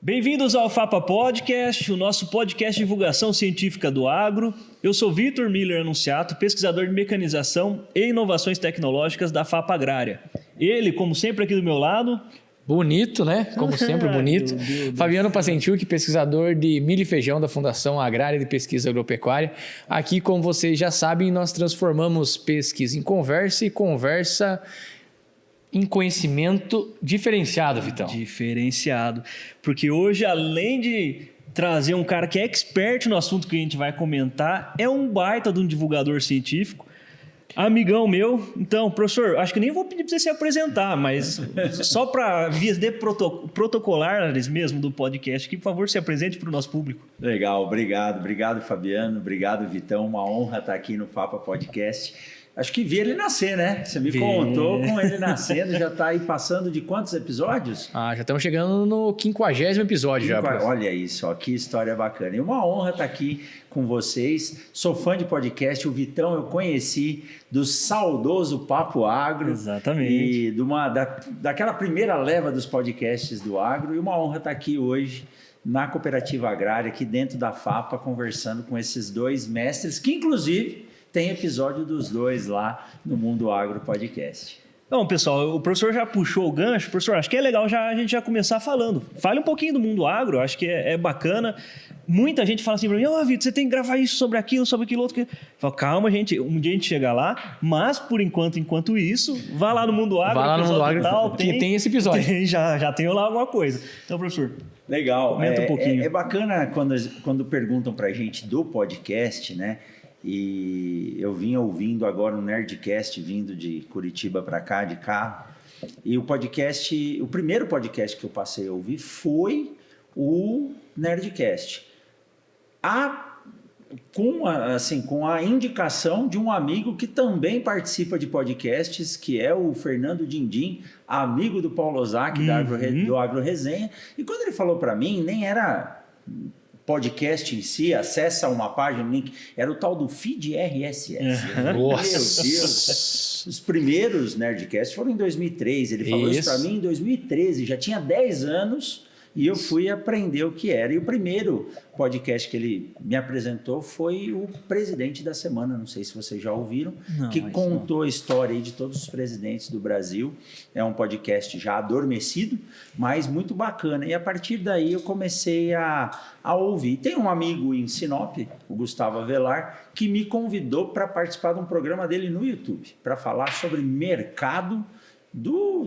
Bem-vindos ao FAPA Podcast, o nosso podcast de divulgação científica do agro. Eu sou Vitor Miller Anunciato, pesquisador de mecanização e inovações tecnológicas da FAPA Agrária. Ele, como sempre, aqui do meu lado... Bonito, né? Como sempre, bonito. Fabiano Pacentiuk, pesquisador de milho e feijão da Fundação Agrária de Pesquisa Agropecuária. Aqui, como vocês já sabem, nós transformamos pesquisa em conversa e conversa em conhecimento diferenciado, Vitão. Diferenciado. Porque hoje, além de trazer um cara que é expert no assunto que a gente vai comentar, é um baita de um divulgador científico, amigão meu. Então, professor, acho que nem vou pedir para você se apresentar, mas só para vias de protocolares mesmo do podcast, que, por favor, se apresente para o nosso público. Legal, obrigado Fabiano, obrigado Vitão, uma honra estar aqui no FAPA Podcast. Acho que vi ele nascer, né? Você me contou com ele nascendo, já está aí passando de quantos episódios? Já estamos chegando no 50º episódio. Olha isso, ó, que história bacana. E uma honra estar aqui com vocês. Sou fã de podcast, o Vitão eu conheci do saudoso Papo Agro. Exatamente. E daquela primeira leva dos podcasts do agro. E uma honra estar aqui hoje na Cooperativa Agrária, aqui dentro da FAPA, conversando com esses dois mestres, que inclusive... tem episódio dos dois lá no Mundo Agro Podcast. Bom, pessoal, o professor já puxou o gancho. Professor, acho que é legal a gente já começar falando. Fale um pouquinho do Mundo Agro, acho que é bacana. Muita gente fala assim para mim, Vitor, você tem que gravar isso sobre aquilo outro. Eu falo, calma, gente, um dia a gente chega lá, mas por enquanto isso, vá lá no Mundo Agro. Vai lá no Mundo Agro, que tem esse episódio. Já tem lá alguma coisa. Então, professor, legal. Comenta um pouquinho. É bacana quando perguntam para a gente do podcast, né? E eu vim ouvindo agora um Nerdcast vindo de Curitiba para cá, de carro. E o primeiro podcast que eu passei a ouvir foi o Nerdcast. Com a indicação de um amigo que também participa de podcasts, que é o Fernando Dindim, amigo do Paulo Ozaki, do Agro Resenha. E quando ele falou para mim, nem era... podcast em si, acessa uma página, um link, era o tal do feed RSS. Nossa! Meu Deus! Os primeiros Nerdcasts foram em 2003, ele falou isso para mim em 2013, já tinha 10 anos e eu fui aprender o que era. E o primeiro podcast que ele me apresentou foi o Presidente da Semana, não sei se vocês já ouviram, que contou a história aí de todos os presidentes do Brasil. É um podcast já adormecido, mas muito bacana. E a partir daí eu comecei a ouvir. Tem um amigo em Sinop, o Gustavo Avelar, que me convidou para participar de um programa dele no YouTube, para falar sobre mercado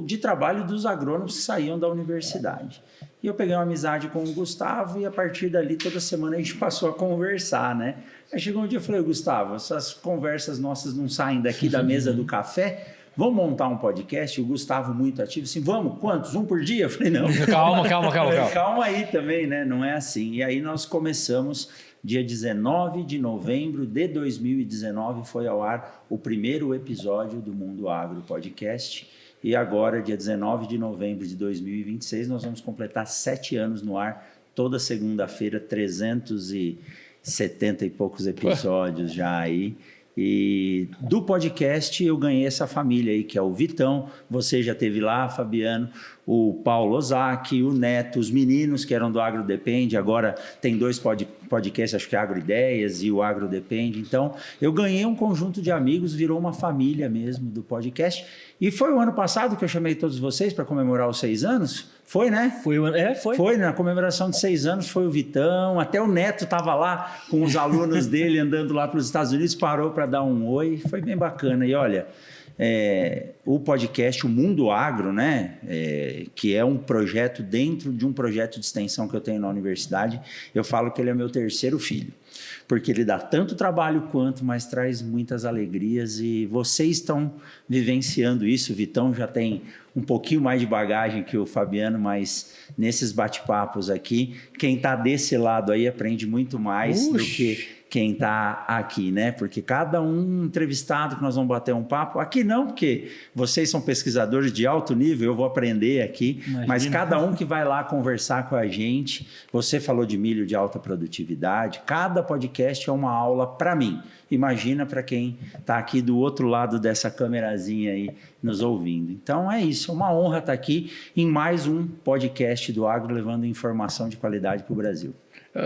de trabalho dos agrônomos que saíam da universidade. E eu peguei uma amizade com o Gustavo e a partir dali toda semana a gente passou a conversar, né? Aí chegou um dia e eu falei, Gustavo, essas conversas nossas não saem daqui da mesa do café, vamos montar um podcast? O Gustavo muito ativo, assim, vamos, quantos? Um por dia? Eu falei, não. Calma. Calma aí também, né? Não é assim. E aí nós começamos, dia 19 de novembro de 2019, foi ao ar o primeiro episódio do Mundo Agro Podcast. E agora, dia 19 de novembro de 2026, nós vamos completar 7 anos no ar, toda segunda-feira, 370 e poucos episódios já aí. E do podcast eu ganhei essa família aí, que é o Vitão, você já esteve lá, Fabiano, o Paulo Ozaki, o Neto, os meninos que eram do Agro Depende, agora tem 2 podcasts, acho que é Agro Ideias e o Agro Depende. Então, eu ganhei um conjunto de amigos, virou uma família mesmo do podcast. E foi o ano passado que eu chamei todos vocês para comemorar os 6 anos? Foi, né? Foi. Foi, na comemoração de 6 anos, foi o Vitão, até o Neto estava lá com os alunos dele andando lá para os Estados Unidos, parou para dar um oi, foi bem bacana. E olha, o podcast, o Mundo Agro, né? Que é um projeto dentro de um projeto de extensão que eu tenho na universidade, eu falo que ele é meu 3º filho. Porque ele dá tanto trabalho quanto, mas traz muitas alegrias e vocês estão vivenciando isso. O Vitão já tem um pouquinho mais de bagagem que o Fabiano, mas nesses bate-papos aqui, quem está desse lado aí aprende muito mais do que quem está aqui, né? Porque cada um entrevistado que nós vamos bater um papo, aqui não, porque vocês são pesquisadores de alto nível, eu vou aprender aqui, imagina. Mas cada um que vai lá conversar com a gente, você falou de milho de alta produtividade, cada podcast é uma aula para mim. Imagina para quem está aqui do outro lado dessa câmerazinha aí nos ouvindo. Então é isso, é uma honra estar aqui em mais um podcast do Agro, levando informação de qualidade para o Brasil.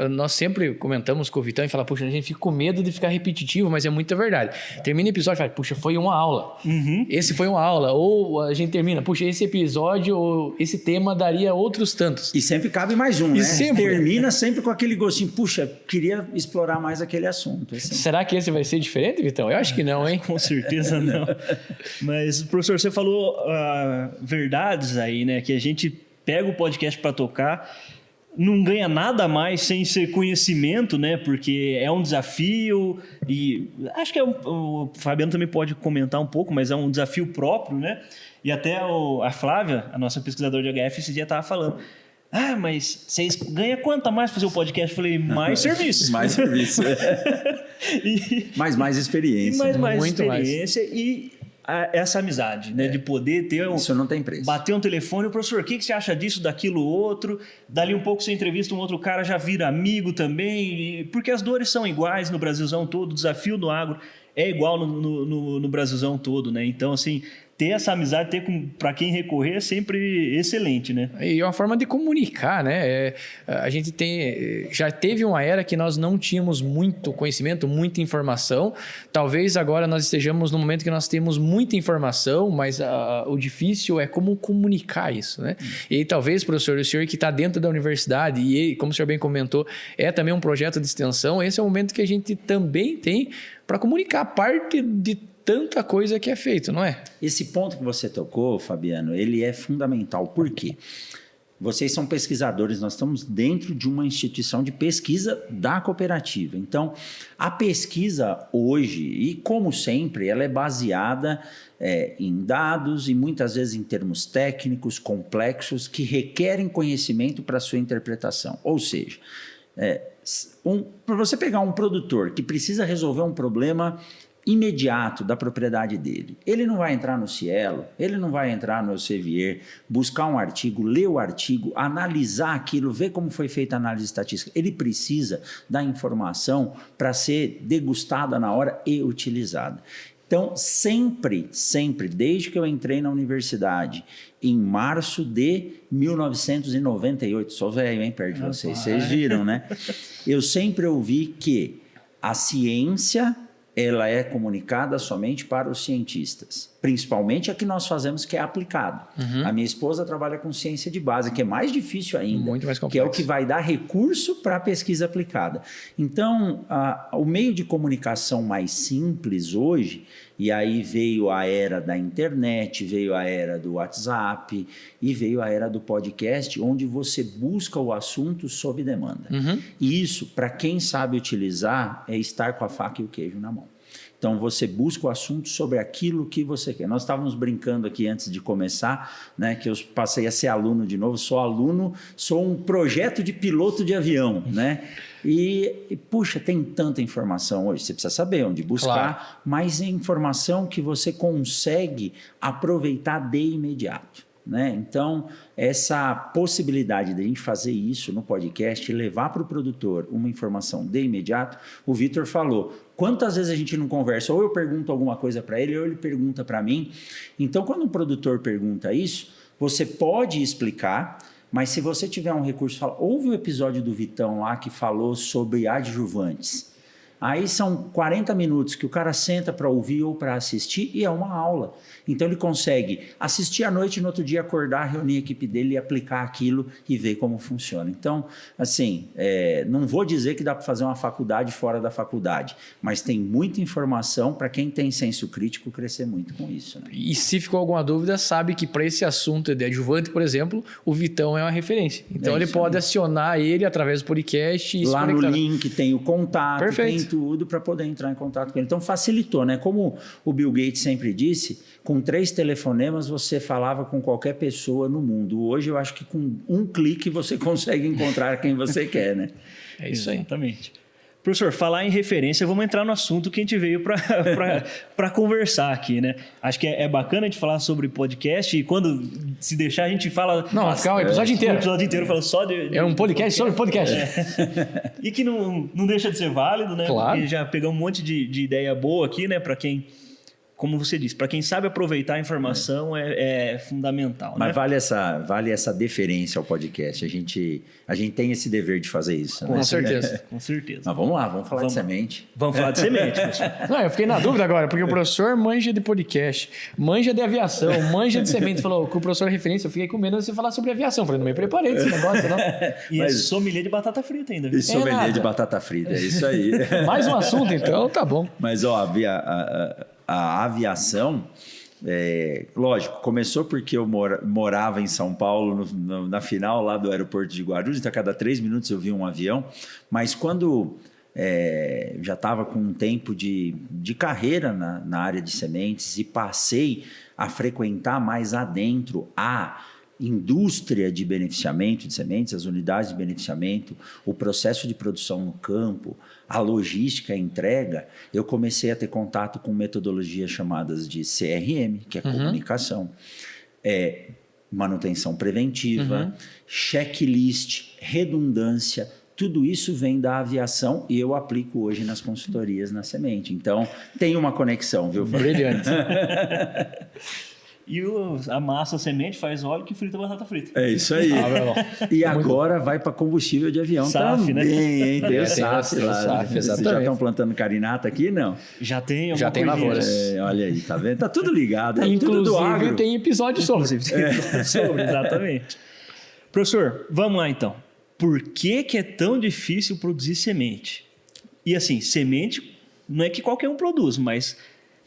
Nós sempre comentamos com o Vitão e falamos, puxa, a gente fica com medo de ficar repetitivo, mas é muita verdade. Termina o episódio e fala, puxa, foi uma aula. Esse foi uma aula. Ou a gente termina, puxa, esse episódio ou esse tema daria outros tantos. E sempre cabe mais um, e né? Sempre. Termina sempre com aquele gostinho, puxa, queria explorar mais aquele assunto. Será que esse vai ser diferente, Vitão? Eu acho que não, hein? Com certeza não. Mas, professor, você falou verdades aí, né? Que a gente pega o podcast para tocar, não ganha nada mais sem ser conhecimento, né? Porque é um desafio e acho que o Fabiano também pode comentar um pouco, mas é um desafio próprio, né? E até a Flávia, a nossa pesquisadora de HF, esse dia estava falando, mas vocês ganham quanto a mais fazer o podcast? Eu falei, mais serviço. Mais serviço. mais experiência. E mais experiência e essa amizade, né? De poder ter isso não tem preço. Bater um telefone, professor, o que você acha disso, daquilo, outro? Dali um pouco você entrevista um outro cara, já vira amigo também, porque as dores são iguais no Brasilzão todo, o desafio do agro é igual no Brasilzão todo, né? Então, assim, ter essa amizade, ter para quem recorrer é sempre excelente, né? E é uma forma de comunicar, né? A gente já teve uma era que nós não tínhamos muito conhecimento, muita informação. Talvez agora nós estejamos no momento que nós temos muita informação, mas o difícil é como comunicar isso, né? E aí, talvez, professor, o senhor que está dentro da universidade e, como o senhor bem comentou, é também um projeto de extensão, esse é o momento que a gente também tem para comunicar parte de tanta coisa que é feito, não é? Esse ponto que você tocou, Fabiano, ele é fundamental. Por quê? Vocês são pesquisadores, nós estamos dentro de uma instituição de pesquisa da cooperativa. Então, a pesquisa hoje, e como sempre, ela é baseada em dados e muitas vezes em termos técnicos, complexos, que requerem conhecimento para sua interpretação. Ou seja, para você pegar um produtor que precisa resolver um problema imediato da propriedade dele. Ele não vai entrar no Cielo, ele não vai entrar no Elsevier, buscar um artigo, ler o artigo, analisar aquilo, ver como foi feita a análise estatística. Ele precisa da informação para ser degustada na hora e utilizada. Então, sempre, desde que eu entrei na universidade, em março de 1998, sou velho, hein, perto de vocês viram, né? Eu sempre ouvi que a ciência ela é comunicada somente para os cientistas, principalmente a que nós fazemos, que é aplicado. A minha esposa trabalha com ciência de base, que é mais difícil ainda, muito mais complexo, que é o que vai dar recurso para a pesquisa aplicada. Então, o meio de comunicação mais simples hoje, e aí veio a era da internet, veio a era do WhatsApp e veio a era do podcast, onde você busca o assunto sob demanda. E isso, para quem sabe utilizar, é estar com a faca e o queijo na mão. Então, você busca o assunto sobre aquilo que você quer. Nós estávamos brincando aqui antes de começar, né, que eu passei a ser aluno de novo. Sou um projeto de piloto de avião, né? E, puxa, tem tanta informação hoje. Você precisa saber onde buscar, mas é informação que você consegue aproveitar de imediato, né? Então, essa possibilidade de a gente fazer isso no podcast e levar para o produtor uma informação de imediato, o Vitor falou, quantas vezes a gente não conversa, ou eu pergunto alguma coisa para ele, ou ele pergunta para mim. Então, quando um produtor pergunta isso, você pode explicar, mas se você tiver um recurso, fala, houve um episódio do Vitão lá que falou sobre adjuvantes. Aí são 40 minutos que o cara senta para ouvir ou para assistir e é uma aula. Então ele consegue assistir à noite e no outro dia acordar, reunir a equipe dele e aplicar aquilo e ver como funciona. Então, assim, não vou dizer que dá para fazer uma faculdade fora da faculdade, mas tem muita informação para quem tem senso crítico crescer muito com isso, né? E se ficou alguma dúvida, sabe que para esse assunto de adjuvante, por exemplo, o Vitão é uma referência. Então ele pode acionar ele através do podcast. E lá no link tem o contato, perfeito, tem tudo para poder entrar em contato com ele. Então facilitou, né? Como o Bill Gates sempre disse, com 3 telefonemas você falava com qualquer pessoa no mundo. Hoje eu acho que com um clique você consegue encontrar quem você quer, né? É isso aí. Exatamente. Professor, falar em referência, vamos entrar no assunto que a gente veio para conversar aqui, né? Acho que é bacana a gente falar sobre podcast e quando se deixar a gente fala... Não, vai ficar o episódio inteiro. O episódio inteiro falando só de... É um podcast sobre podcast. E que não deixa de ser válido, né? Claro. Porque já pegamos um monte de ideia boa aqui, né? Para quem... Como você disse, para quem sabe aproveitar a informação é fundamental. Mas né? vale essa deferência ao podcast. A gente tem esse dever de fazer isso. Com certeza. Com certeza. Mas vamos lá, vamos falar de semente. Vamos falar de semente, professor. Não, eu fiquei na dúvida agora, porque o professor manja de podcast, manja de aviação, manja de semente. Falou que o professor é referência, eu fiquei com medo de você falar sobre aviação. Falei, não me preparei desse negócio, não. E é sommelier de batata frita ainda. E sommelier nada. de batata frita, é isso aí. Mais um assunto, então, tá bom. Mas, ó, a aviação, lógico, começou porque eu morava em São Paulo, na final lá do aeroporto de Guarulhos, então a cada 3 minutos eu via um avião, mas quando já estava com um tempo de carreira na área de sementes e passei a frequentar mais adentro a indústria de beneficiamento de sementes, as unidades de beneficiamento, o processo de produção no campo, a logística, a entrega, eu comecei a ter contato com metodologias chamadas de CRM, que é comunicação, manutenção preventiva, checklist, redundância, tudo isso vem da aviação e eu aplico hoje nas consultorias na semente. Então, tem uma conexão, viu? Brilhante. E a massa, a semente, faz óleo que frita batata frita. É isso aí. E agora vai para combustível de avião SAF, também, né? hein? Tem o SAF lá. SAF, Vocês exatamente. já estão plantando carinata aqui? Não. Já tem Já tem coisinha, lavouras. Olha aí, tá vendo? Tá tudo ligado. É tudo do Inclusive, agro. tem episódio sobre. Sobre, exatamente. Professor, vamos lá então. Por que é tão difícil produzir semente? E assim, semente não é que qualquer um produz, mas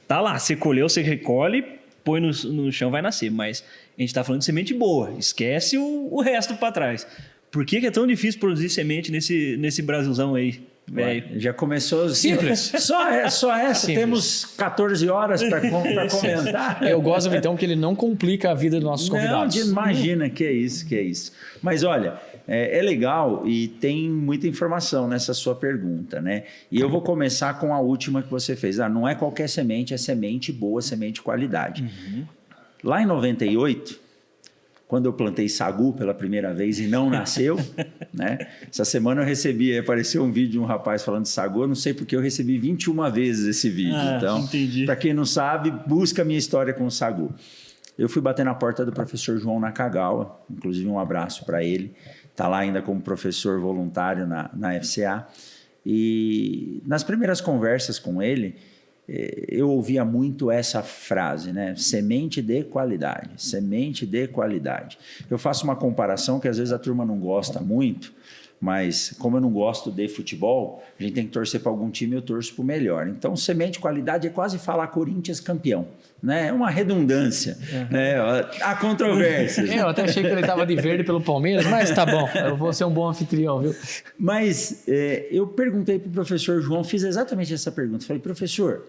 tá lá, você colheu, você recolhe, põe no chão, vai nascer. Mas a gente está falando de semente boa, esquece o resto para trás. Por que é tão difícil produzir semente nesse Brasilzão aí, velho? Já começou Simples. Só essa. Simples. Temos 14 horas para comentar. Eu gosto, então, que ele não complica a vida dos nossos convidados. Não, imagina que é isso. Mas olha, é legal e tem muita informação nessa sua pergunta, né? E eu vou começar com a última que você fez. Não é qualquer semente, é semente boa, semente de qualidade. Lá em 98, quando eu plantei sagu pela primeira vez e não nasceu, né? Essa semana apareceu um vídeo de um rapaz falando de sagu, eu não sei porque eu recebi 21 vezes esse vídeo. Então, para quem não sabe, busca a minha história com o sagu. Eu fui bater na porta do professor João Nakagawa, inclusive um abraço para ele, está lá ainda como professor voluntário na FCA, e nas primeiras conversas com ele, eu ouvia muito essa frase, né? Semente de qualidade, semente de qualidade. Eu faço uma comparação que às vezes a turma não gosta muito, mas como eu não gosto de futebol, a gente tem que torcer para algum time e eu torço para o melhor. Então, semente de qualidade é quase falar Corinthians campeão, né? É uma redundância, né? Há controvérsias. Eu até achei que ele estava de verde pelo Palmeiras, mas tá bom, eu vou ser um bom anfitrião, viu? Mas eu perguntei para o professor João, fiz exatamente essa pergunta. Falei, professor,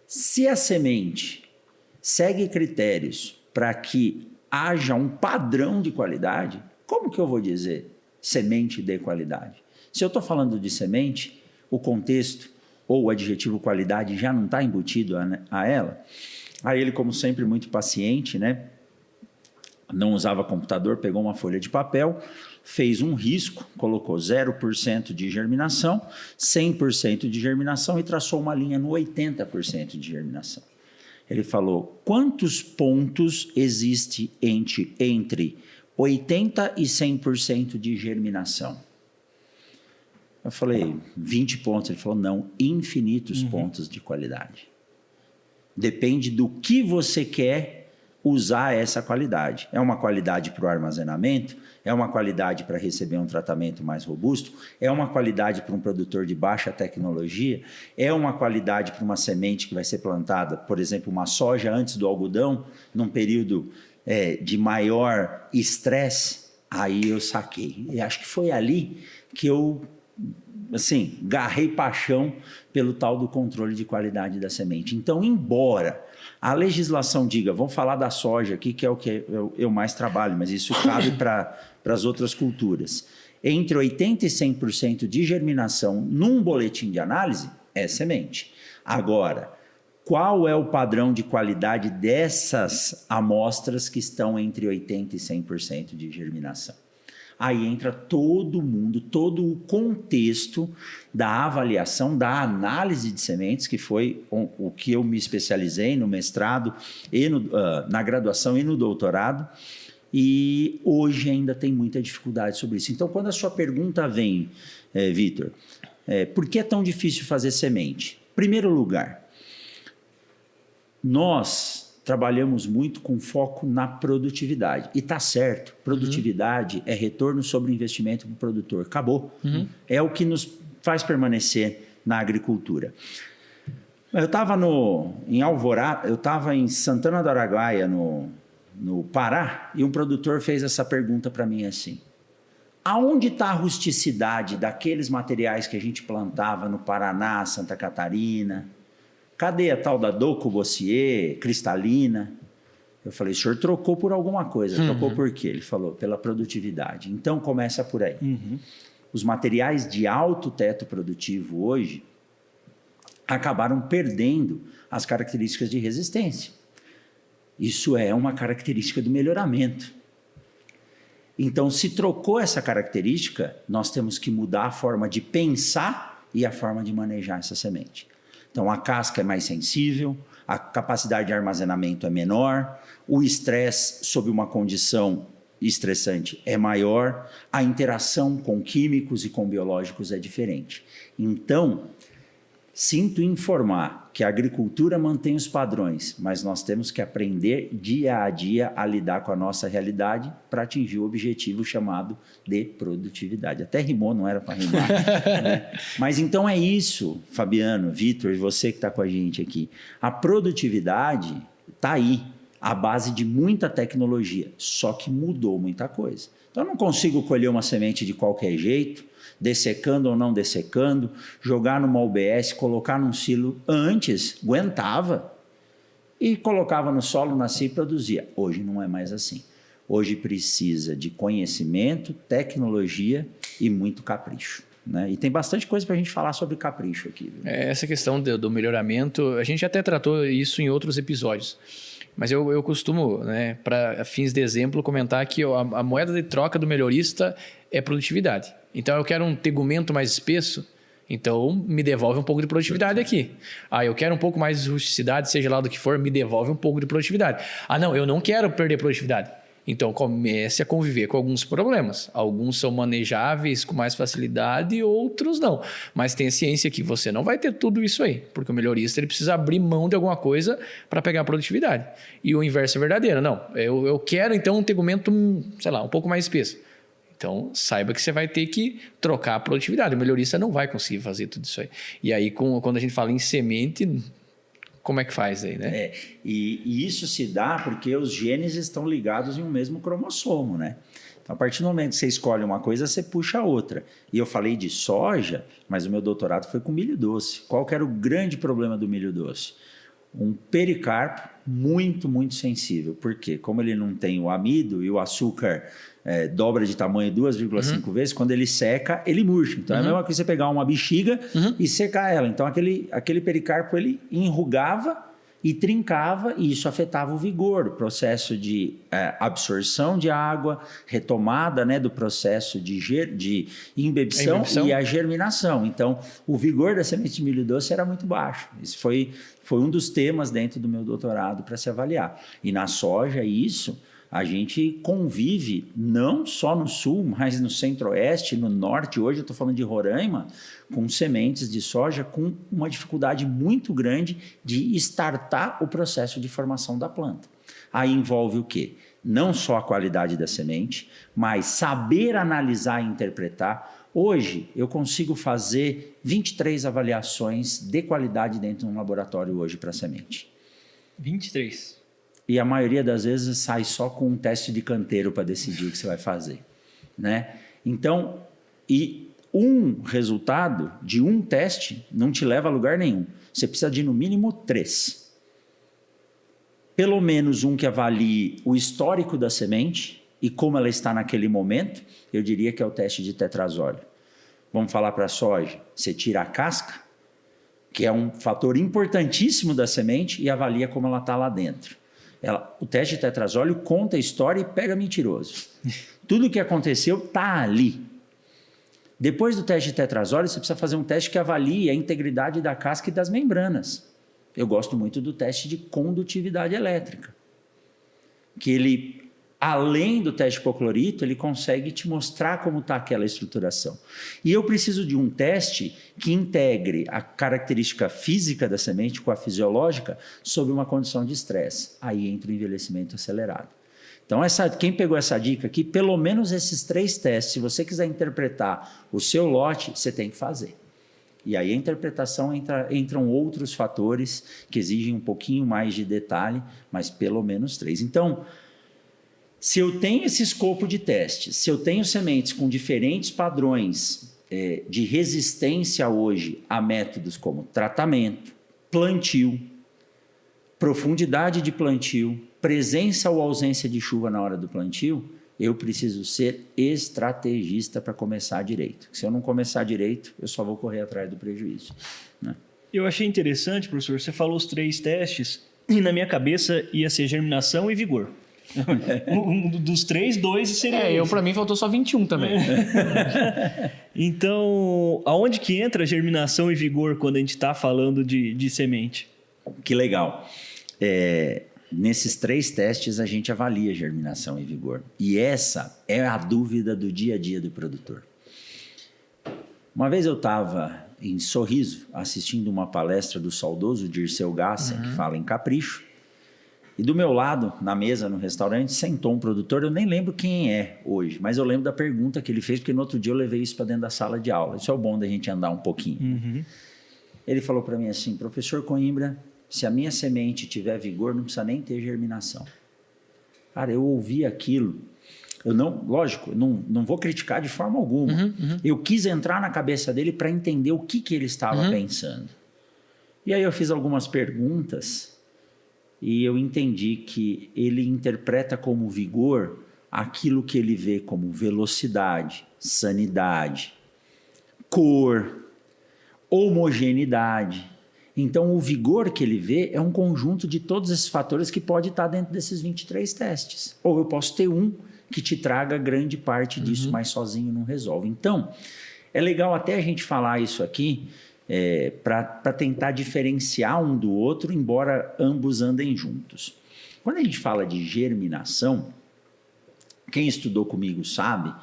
se a semente segue critérios para que haja um padrão de qualidade, como que eu vou dizer semente de qualidade? Se eu estou falando de semente, o contexto ou o adjetivo qualidade já não está embutido a ela. Aí ele, como sempre, muito paciente, né? Não usava computador, pegou uma folha de papel, fez um risco, colocou 0% de germinação, 100% de germinação e traçou uma linha no 80% de germinação. Ele falou, quantos pontos existe entre 80% e 100% de germinação? Eu falei, 20 pontos. Ele falou, não, infinitos pontos de qualidade. Depende do que você quer usar essa qualidade. É uma qualidade para o armazenamento? É uma qualidade para receber um tratamento mais robusto? É uma qualidade para um produtor de baixa tecnologia? É uma qualidade para uma semente que vai ser plantada, por exemplo, uma soja antes do algodão, num período de maior estresse? Aí eu saquei. E acho que foi ali que eu, assim, garrei paixão pelo tal do controle de qualidade da semente. Então, embora a legislação diga, vamos falar da soja aqui, que é o que eu mais trabalho, mas isso cabe para as outras culturas. entre 80% e 100% de germinação num boletim de análise é semente. Agora, qual é o padrão de qualidade dessas amostras que estão entre 80% e 100% de germinação? Aí entra todo mundo, todo o contexto da avaliação, da análise de sementes, que foi o que eu me especializei no mestrado, e na graduação e no doutorado, e hoje ainda tem muita dificuldade sobre isso. Então, quando a sua pergunta vem, Vitor, por que é tão difícil fazer semente? Primeiro lugar, nós trabalhamos muito com foco na produtividade. E está certo, produtividade é retorno sobre investimento para o produtor. Acabou. É o que nos faz permanecer na agricultura. Eu estava em Alvorada, eu estava em Santana do Araguaia, no Pará, e um produtor fez essa pergunta para mim assim: aonde está a rusticidade daqueles materiais que a gente plantava no Paraná, Santa Catarina? Cadê a tal da Doco-Bossier, cristalina? Eu falei, o senhor trocou por alguma coisa. Trocou por quê? Ele falou, pela produtividade. Então, começa por aí. Os materiais de alto teto produtivo hoje acabaram perdendo as características de resistência. Isso é uma característica do melhoramento. Então, se trocou essa característica, nós temos que mudar a forma de pensar e a forma de manejar essa semente. Então, a casca é mais sensível, a capacidade de armazenamento é menor, o estresse sob uma condição estressante é maior, a interação com químicos e com biológicos é diferente. Então, sinto informar que a agricultura mantém os padrões, mas nós temos que aprender dia a dia a lidar com a nossa realidade para atingir o objetivo chamado de produtividade. Até rimou, não era para rimar. Né? Mas então é isso, Fabiano, Vitor e você que está com a gente aqui. A produtividade está aí, à base de muita tecnologia, só que mudou muita coisa. Então eu não consigo colher uma semente de qualquer jeito, dessecando ou não dessecando, jogar numa UBS, colocar num silo. Antes, aguentava e colocava no solo, nascia e produzia. Hoje não é mais assim. Hoje precisa de conhecimento, tecnologia e muito capricho. Né? E tem bastante coisa para a gente falar sobre capricho aqui. Viu? Essa questão do melhoramento, a gente até tratou isso em outros episódios. Mas eu costumo, né, para fins de exemplo, comentar que a moeda de troca do melhorista é produtividade. Então, eu quero um tegumento mais espesso, então me devolve um pouco de produtividade aqui. Eu quero um pouco mais de rusticidade, seja lá do que for, me devolve um pouco de produtividade. Não, eu não quero perder produtividade. Então, comece a conviver com alguns problemas. Alguns são manejáveis com mais facilidade, outros não. Mas tenha ciência que você não vai ter tudo isso aí, porque o melhorista ele precisa abrir mão de alguma coisa para pegar a produtividade. E o inverso é verdadeiro. Não, eu quero então um tegumento, sei lá, um pouco mais espesso. Então, saiba que você vai ter que trocar a produtividade. O melhorista não vai conseguir fazer tudo isso aí. E aí, quando a gente fala em semente, como é que faz aí, né? E isso se dá porque os genes estão ligados em um mesmo cromossomo, né? Então, a partir do momento que você escolhe uma coisa, você puxa a outra. E eu falei de soja, mas o meu doutorado foi com milho doce. Qual que era o grande problema do milho doce? Um pericarpo muito, muito sensível. Por quê? Como ele não tem o amido e o açúcar dobra de tamanho 2,5 vezes, quando ele seca, ele murcha. Então, é a mesma coisa que você pegar uma bexiga e secar ela. Então, aquele pericarpo, ele enrugava e trincava, e isso afetava o vigor, o processo de absorção de água, retomada, né, do processo de imbibição e a germinação. Então, o vigor da semente de milho doce era muito baixo. Isso foi um dos temas dentro do meu doutorado para se avaliar. E na soja, isso a gente convive não só no sul, mas no centro-oeste, no norte. Hoje eu estou falando de Roraima, com sementes de soja com uma dificuldade muito grande de startar o processo de formação da planta. Aí envolve o quê? Não só a qualidade da semente, mas saber analisar e interpretar. Hoje eu consigo fazer 23 avaliações de qualidade dentro de um laboratório hoje para semente. 23? E a maioria das vezes sai só com um teste de canteiro para decidir o que você vai fazer. Né? Então, um resultado de um teste não te leva a lugar nenhum. Você precisa de, no mínimo, 3. Pelo menos um que avalie o histórico da semente, e como ela está naquele momento, eu diria que é o teste de tetrazóleo. Vamos falar para a soja, você tira a casca, que é um fator importantíssimo da semente, e avalia como ela está lá dentro. O teste de tetrazóleo conta a história e pega mentiroso. Tudo o que aconteceu está ali. Depois do teste de tetrazóleo, você precisa fazer um teste que avalie a integridade da casca e das membranas. Eu gosto muito do teste de condutividade elétrica, que ele, além do teste de hipoclorito, ele consegue te mostrar como está aquela estruturação. E eu preciso de um teste que integre a característica física da semente com a fisiológica sob uma condição de estresse. Aí entra o envelhecimento acelerado. Então, quem pegou essa dica aqui, pelo menos esses 3 testes, se você quiser interpretar o seu lote, você tem que fazer. E aí a interpretação entram outros fatores que exigem um pouquinho mais de detalhe, mas pelo menos 3. Então, se eu tenho esse escopo de testes, se eu tenho sementes com diferentes padrões de resistência hoje a métodos como tratamento, plantio, profundidade de plantio, presença ou ausência de chuva na hora do plantio, eu preciso ser estrategista para começar direito. Se eu não começar direito, eu só vou correr atrás do prejuízo, né? Eu achei interessante, professor, você falou os 3 testes e na minha cabeça ia ser germinação e vigor. Dos 3, 2 seria para mim faltou só 21 também. Então, aonde que entra germinação e vigor quando a gente está falando de semente? Que legal. Nesses 3 testes a gente avalia germinação e vigor. E essa é a dúvida do dia a dia do produtor. Uma vez eu estava em Sorriso assistindo uma palestra do saudoso Dirceu Gassia, que fala em capricho. E do meu lado, na mesa, no restaurante, sentou um produtor, eu nem lembro quem é hoje, mas eu lembro da pergunta que ele fez, porque no outro dia eu levei isso para dentro da sala de aula. Isso é o bom da gente andar um pouquinho. Uhum. Ele falou para mim assim: professor Coimbra, se a minha semente tiver vigor, não precisa nem ter germinação. Cara, eu ouvi aquilo. Lógico, não vou criticar de forma alguma. Eu quis entrar na cabeça dele para entender o que ele estava pensando. E aí eu fiz algumas perguntas e eu entendi que ele interpreta como vigor aquilo que ele vê como velocidade, sanidade, cor, homogeneidade. Então, o vigor que ele vê é um conjunto de todos esses fatores que pode estar dentro desses 23 testes. Ou eu posso ter um que te traga grande parte disso, mas sozinho não resolve. Então, é legal até a gente falar isso aqui para tentar diferenciar um do outro, embora ambos andem juntos. Quando a gente fala de germinação, quem estudou comigo sabe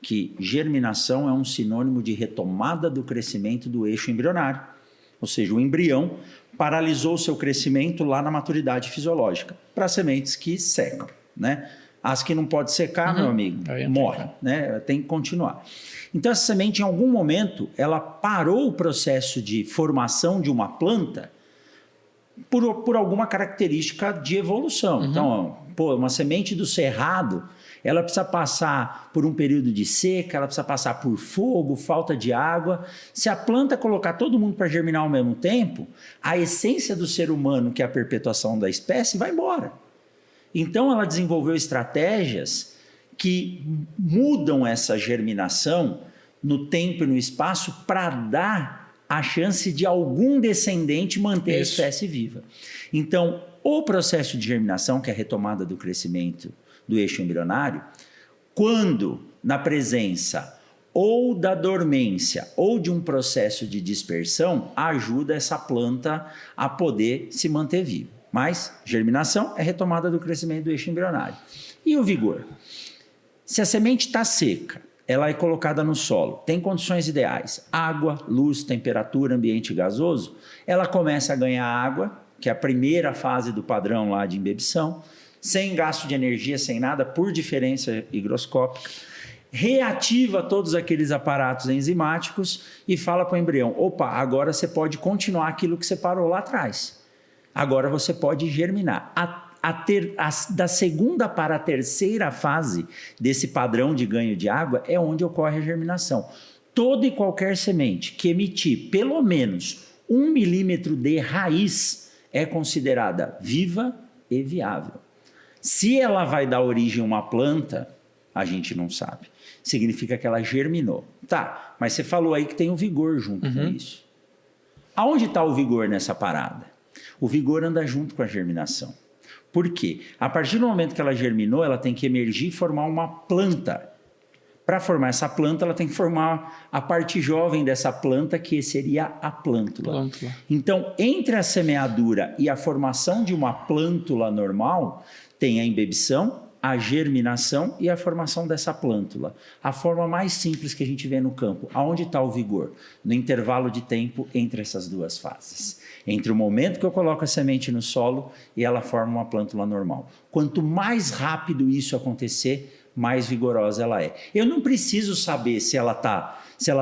que germinação é um sinônimo de retomada do crescimento do eixo embrionário. Ou seja, o embrião paralisou o seu crescimento lá na maturidade fisiológica, para sementes que secam, né? As que não podem secar, meu amigo, morrem, né? Tem que continuar. Então, essa semente, em algum momento, ela parou o processo de formação de uma planta por alguma característica de evolução. Então, uma semente do cerrado, ela precisa passar por um período de seca, ela precisa passar por fogo, falta de água. Se a planta colocar todo mundo para germinar ao mesmo tempo, a essência do ser humano, que é a perpetuação da espécie, vai embora. Então, ela desenvolveu estratégias que mudam essa germinação no tempo e no espaço para dar a chance de algum descendente manter a espécie viva. Então, o processo de germinação, que é a retomada do crescimento do eixo embrionário, quando na presença ou da dormência ou de um processo de dispersão, ajuda essa planta a poder se manter viva. Mas germinação é retomada do crescimento do eixo embrionário. E o vigor? Se a semente está seca, ela é colocada no solo, tem condições ideais, água, luz, temperatura, ambiente gasoso, ela começa a ganhar água, que é a primeira fase do padrão lá de imbebição, sem gasto de energia, sem nada, por diferença higroscópica, reativa todos aqueles aparatos enzimáticos e fala para o embrião: opa, agora você pode continuar aquilo que você parou lá atrás. Agora você pode germinar. Da segunda para a terceira fase desse padrão de ganho de água é onde ocorre a germinação. Toda e qualquer semente que emitir pelo menos 1 milímetro de raiz é considerada viva e viável. Se ela vai dar origem a uma planta, A gente não sabe. Significa que ela germinou. Tá, mas você falou aí que tem o vigor junto com isso. Aonde está o vigor nessa parada? O vigor anda junto com a germinação. Por quê? A partir do momento que ela germinou, ela tem que emergir e formar uma planta. Para formar essa planta, ela tem que formar a parte jovem dessa planta, que seria a plântula. Então, entre a semeadura e a formação de uma plântula normal, tem a imbebição, a germinação e a formação dessa plântula. A forma mais simples que a gente vê no campo. Aonde está o vigor? No intervalo de tempo entre essas duas fases. Entre o momento que eu coloco a semente no solo e ela forma uma plântula normal. Quanto mais rápido isso acontecer, mais vigorosa ela é. Eu não preciso saber se ela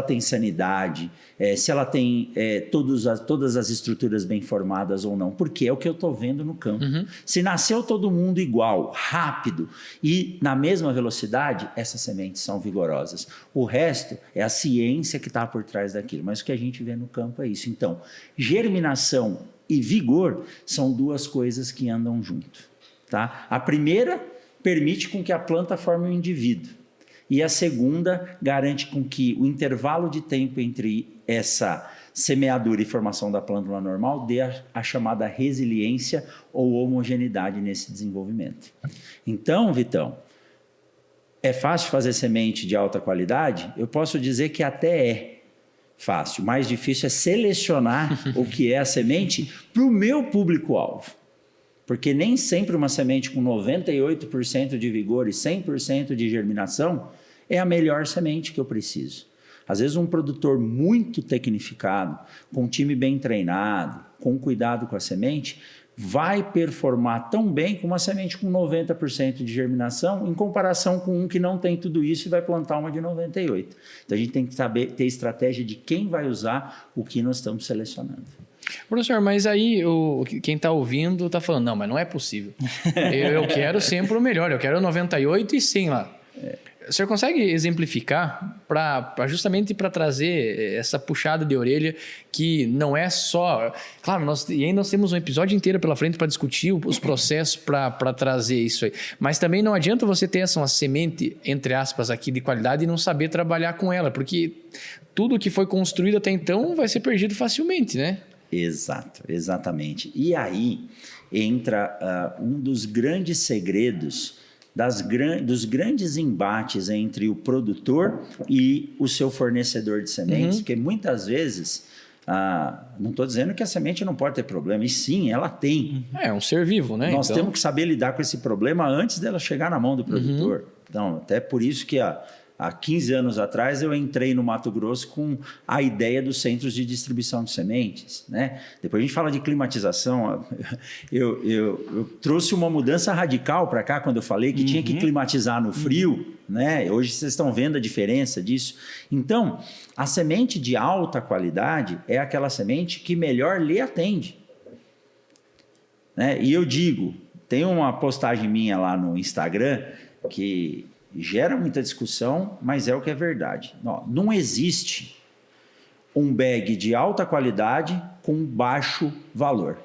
tem sanidade, se ela tem todas as estruturas bem formadas ou não, porque é o que eu estou vendo no campo. Se nasceu todo mundo igual, rápido e na mesma velocidade, essas sementes são vigorosas. O resto é a ciência que está por trás daquilo, mas o que a gente vê no campo é isso. Então, germinação e vigor são duas coisas que andam junto. Tá? A primeira permite com que a planta forme um indivíduo. E a segunda garante com que o intervalo de tempo entre essa semeadura e formação da plântula normal dê a chamada resiliência ou homogeneidade nesse desenvolvimento. Então, Vitão, é fácil fazer semente de alta qualidade? Eu posso dizer que até é fácil. O mais difícil é selecionar o que é a semente para o meu público-alvo. Porque nem sempre uma semente com 98% de vigor e 100% de germinação é a melhor semente que eu preciso. Às vezes um produtor muito tecnificado, com um time bem treinado, com cuidado com a semente, vai performar tão bem com uma semente com 90% de germinação em comparação com um que não tem tudo isso e vai plantar uma de 98%. Então a gente tem que saber ter estratégia de quem vai usar o que nós estamos selecionando. Professor, mas aí quem está ouvindo está falando, não, mas não é possível. Eu quero sempre o melhor, eu quero 98 e 100 lá. O senhor consegue exemplificar justamente para trazer essa puxada de orelha que não é só... Claro, nós temos um episódio inteiro pela frente para discutir os processos para trazer isso aí. Mas também não adianta você ter uma semente, entre aspas, aqui de qualidade e não saber trabalhar com ela, porque tudo que foi construído até então vai ser perdido facilmente, né? Exato, exatamente. E aí entra um dos grandes segredos dos grandes embates entre o produtor e o seu fornecedor de sementes, porque muitas vezes, não estou dizendo que a semente não pode ter problema, e sim, ela tem. É um ser vivo, né? Nós temos que saber lidar com esse problema antes dela chegar na mão do produtor. Então, até por isso que há 15 anos atrás, eu entrei no Mato Grosso com a ideia dos centros de distribuição de sementes, né? Depois a gente fala de climatização. Eu trouxe uma mudança radical para cá quando eu falei que tinha que climatizar no frio, né? Hoje vocês estão vendo a diferença disso. Então, a semente de alta qualidade é aquela semente que melhor lhe atende, né? E eu digo, tem uma postagem minha lá no Instagram que gera muita discussão, mas é o que é verdade. Não existe um bag de alta qualidade com baixo valor.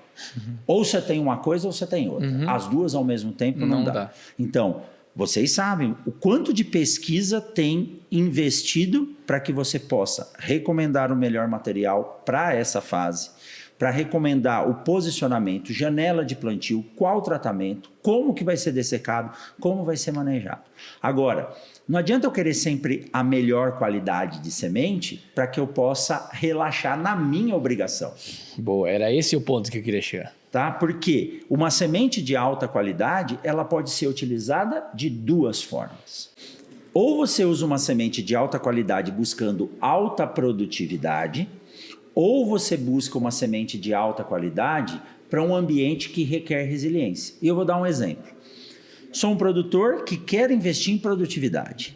Ou você tem uma coisa ou você tem outra. As duas ao mesmo tempo não dá. Então, vocês sabem o quanto de pesquisa tem investido para que você possa recomendar o melhor material para essa fase, para recomendar o posicionamento, janela de plantio, qual tratamento, como que vai ser dessecado, como vai ser manejado. Agora, não adianta eu querer sempre a melhor qualidade de semente para que eu possa relaxar na minha obrigação. Boa, era esse o ponto que eu queria chegar. Tá? Porque uma semente de alta qualidade, ela pode ser utilizada de duas formas. Ou você usa uma semente de alta qualidade buscando alta produtividade, ou você busca uma semente de alta qualidade para um ambiente que requer resiliência. E eu vou dar um exemplo. Sou um produtor que quer investir em produtividade.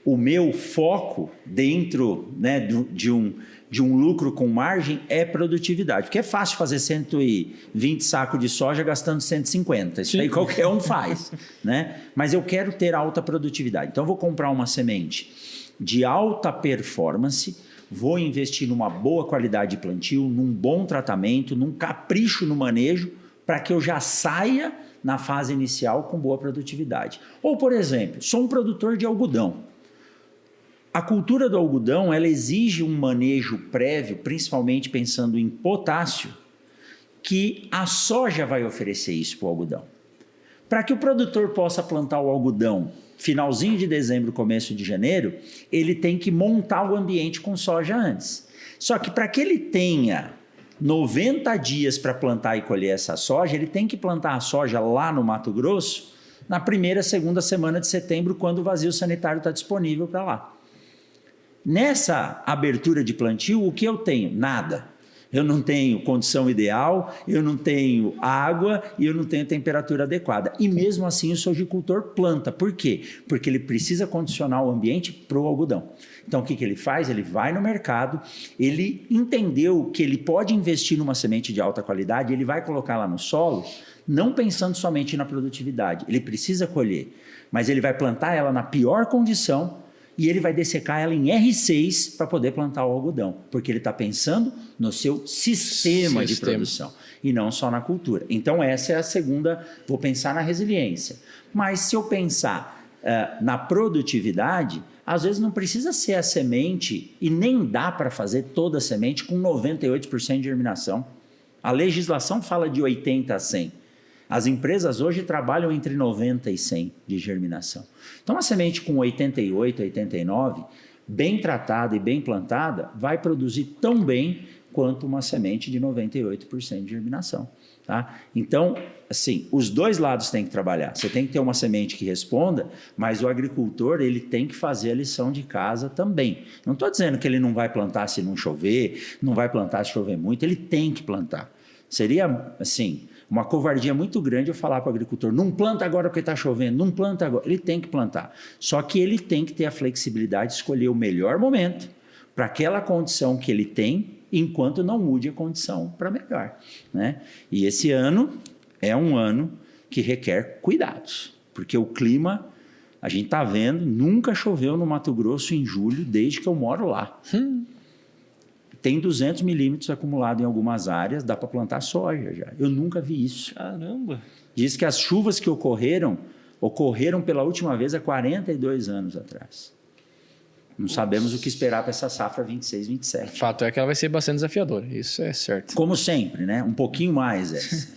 O meu foco dentro, né, de um lucro com margem é produtividade. Porque é fácil fazer 120 sacos de soja gastando 150. Isso aí qualquer um faz, né? Mas eu quero ter alta produtividade. Então eu vou comprar uma semente de alta performance, vou investir numa boa qualidade de plantio, num bom tratamento, num capricho no manejo, para que eu já saia na fase inicial com boa produtividade. Ou, por exemplo, sou um produtor de algodão. A cultura do algodão, ela exige um manejo prévio, principalmente pensando em potássio, que a soja vai oferecer isso para o algodão. Para que o produtor possa plantar o algodão finalzinho de dezembro, começo de janeiro, ele tem que montar o ambiente com soja antes. Só que para que ele tenha 90 dias para plantar e colher essa soja, ele tem que plantar a soja lá no Mato Grosso na primeira, segunda semana de setembro, quando o vazio sanitário está disponível para lá. Nessa abertura de plantio, o que eu tenho? Nada. Eu não tenho condição ideal, eu não tenho água e eu não tenho temperatura adequada. E mesmo assim o sojicultor planta. Por quê? Porque ele precisa condicionar o ambiente para o algodão. Então o que ele faz? Ele vai no mercado, ele entendeu que ele pode investir numa semente de alta qualidade, ele vai colocar lá no solo, não pensando somente na produtividade. Ele precisa colher, mas ele vai plantar ela na pior condição e ele vai dessecar ela em R6 para poder plantar o algodão, porque ele está pensando no seu sistema de produção e não só na cultura. Então essa é a segunda, vou pensar na resiliência. Mas se eu pensar na produtividade, às vezes não precisa ser a semente e nem dá para fazer toda a semente com 98% de germinação. A legislação fala de 80 a 100. As empresas hoje trabalham entre 90 e 100 de germinação. Então, a semente com 88, 89, bem tratada e bem plantada, vai produzir tão bem quanto uma semente de 98% de germinação. Tá? Então, assim, os dois lados têm que trabalhar. Você tem que ter uma semente que responda, mas o agricultor ele tem que fazer a lição de casa também. Não estou dizendo que ele não vai plantar se não chover, não vai plantar se chover muito, ele tem que plantar. Seria, assim, uma covardia muito grande eu falar para o agricultor, não planta agora porque está chovendo, não planta agora. Ele tem que plantar. Só que ele tem que ter a flexibilidade de escolher o melhor momento para aquela condição que ele tem, enquanto não mude a condição para melhor. Né? E esse ano é um ano que requer cuidados, porque o clima, a gente está vendo, nunca choveu no Mato Grosso em julho desde que eu moro lá. Tem 200 milímetros acumulado em algumas áreas, dá para plantar soja já. Eu nunca vi isso. Caramba! Diz que as chuvas que ocorreram pela última vez há 42 anos atrás. Não sabemos o que esperar para essa safra 26, 27. O fato é que ela vai ser bastante desafiadora, isso é certo. Como sempre, né? Um pouquinho mais.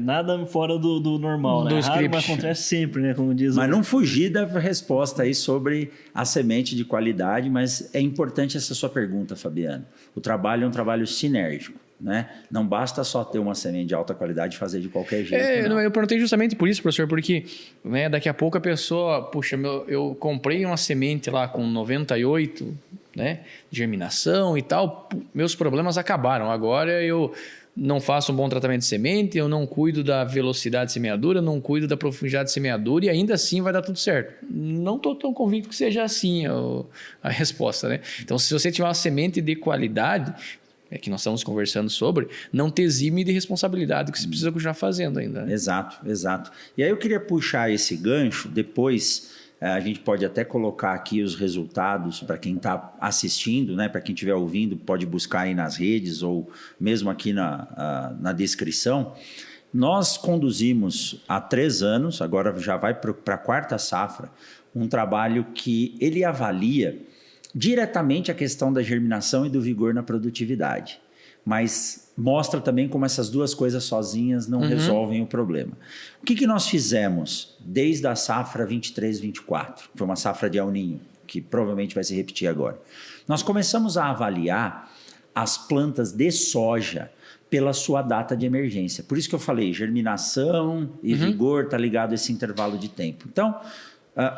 Nada fora do normal, né? Raro, mas acontece sempre, né? Como diz. Mas não fugir da resposta aí sobre a semente de qualidade, mas é importante essa sua pergunta, Fabiano. O trabalho é um trabalho sinérgico. Né? Não basta só ter uma semente de alta qualidade e fazer de qualquer jeito. Eu perguntei justamente por isso, professor, porque né, daqui a pouco a pessoa, puxa, eu comprei uma semente lá com 98, né, de germinação e tal, meus problemas acabaram. Agora eu não faço um bom tratamento de semente, eu não cuido da velocidade de semeadura, não cuido da profundidade de semeadura e ainda assim vai dar tudo certo. Não estou tão convicto que seja assim a resposta, né? Então, se você tiver uma semente de qualidade, que nós estamos conversando sobre, não te exime de responsabilidade que você precisa continuar fazendo ainda. Né? Exato. E aí eu queria puxar esse gancho, depois a gente pode até colocar aqui os resultados para quem está assistindo, né? Para quem estiver ouvindo, pode buscar aí nas redes ou mesmo aqui na descrição. Nós conduzimos há 3 anos, agora já vai para a 4ª safra, um trabalho que ele avalia diretamente a questão da germinação e do vigor na produtividade, mas mostra também como essas duas coisas sozinhas não resolvem o problema. O que nós fizemos desde a safra 23-24? Foi uma safra de El Niño, que provavelmente vai se repetir agora. Nós começamos a avaliar as plantas de soja pela sua data de emergência. Por isso que eu falei, germinação e vigor está ligado a esse intervalo de tempo. Então,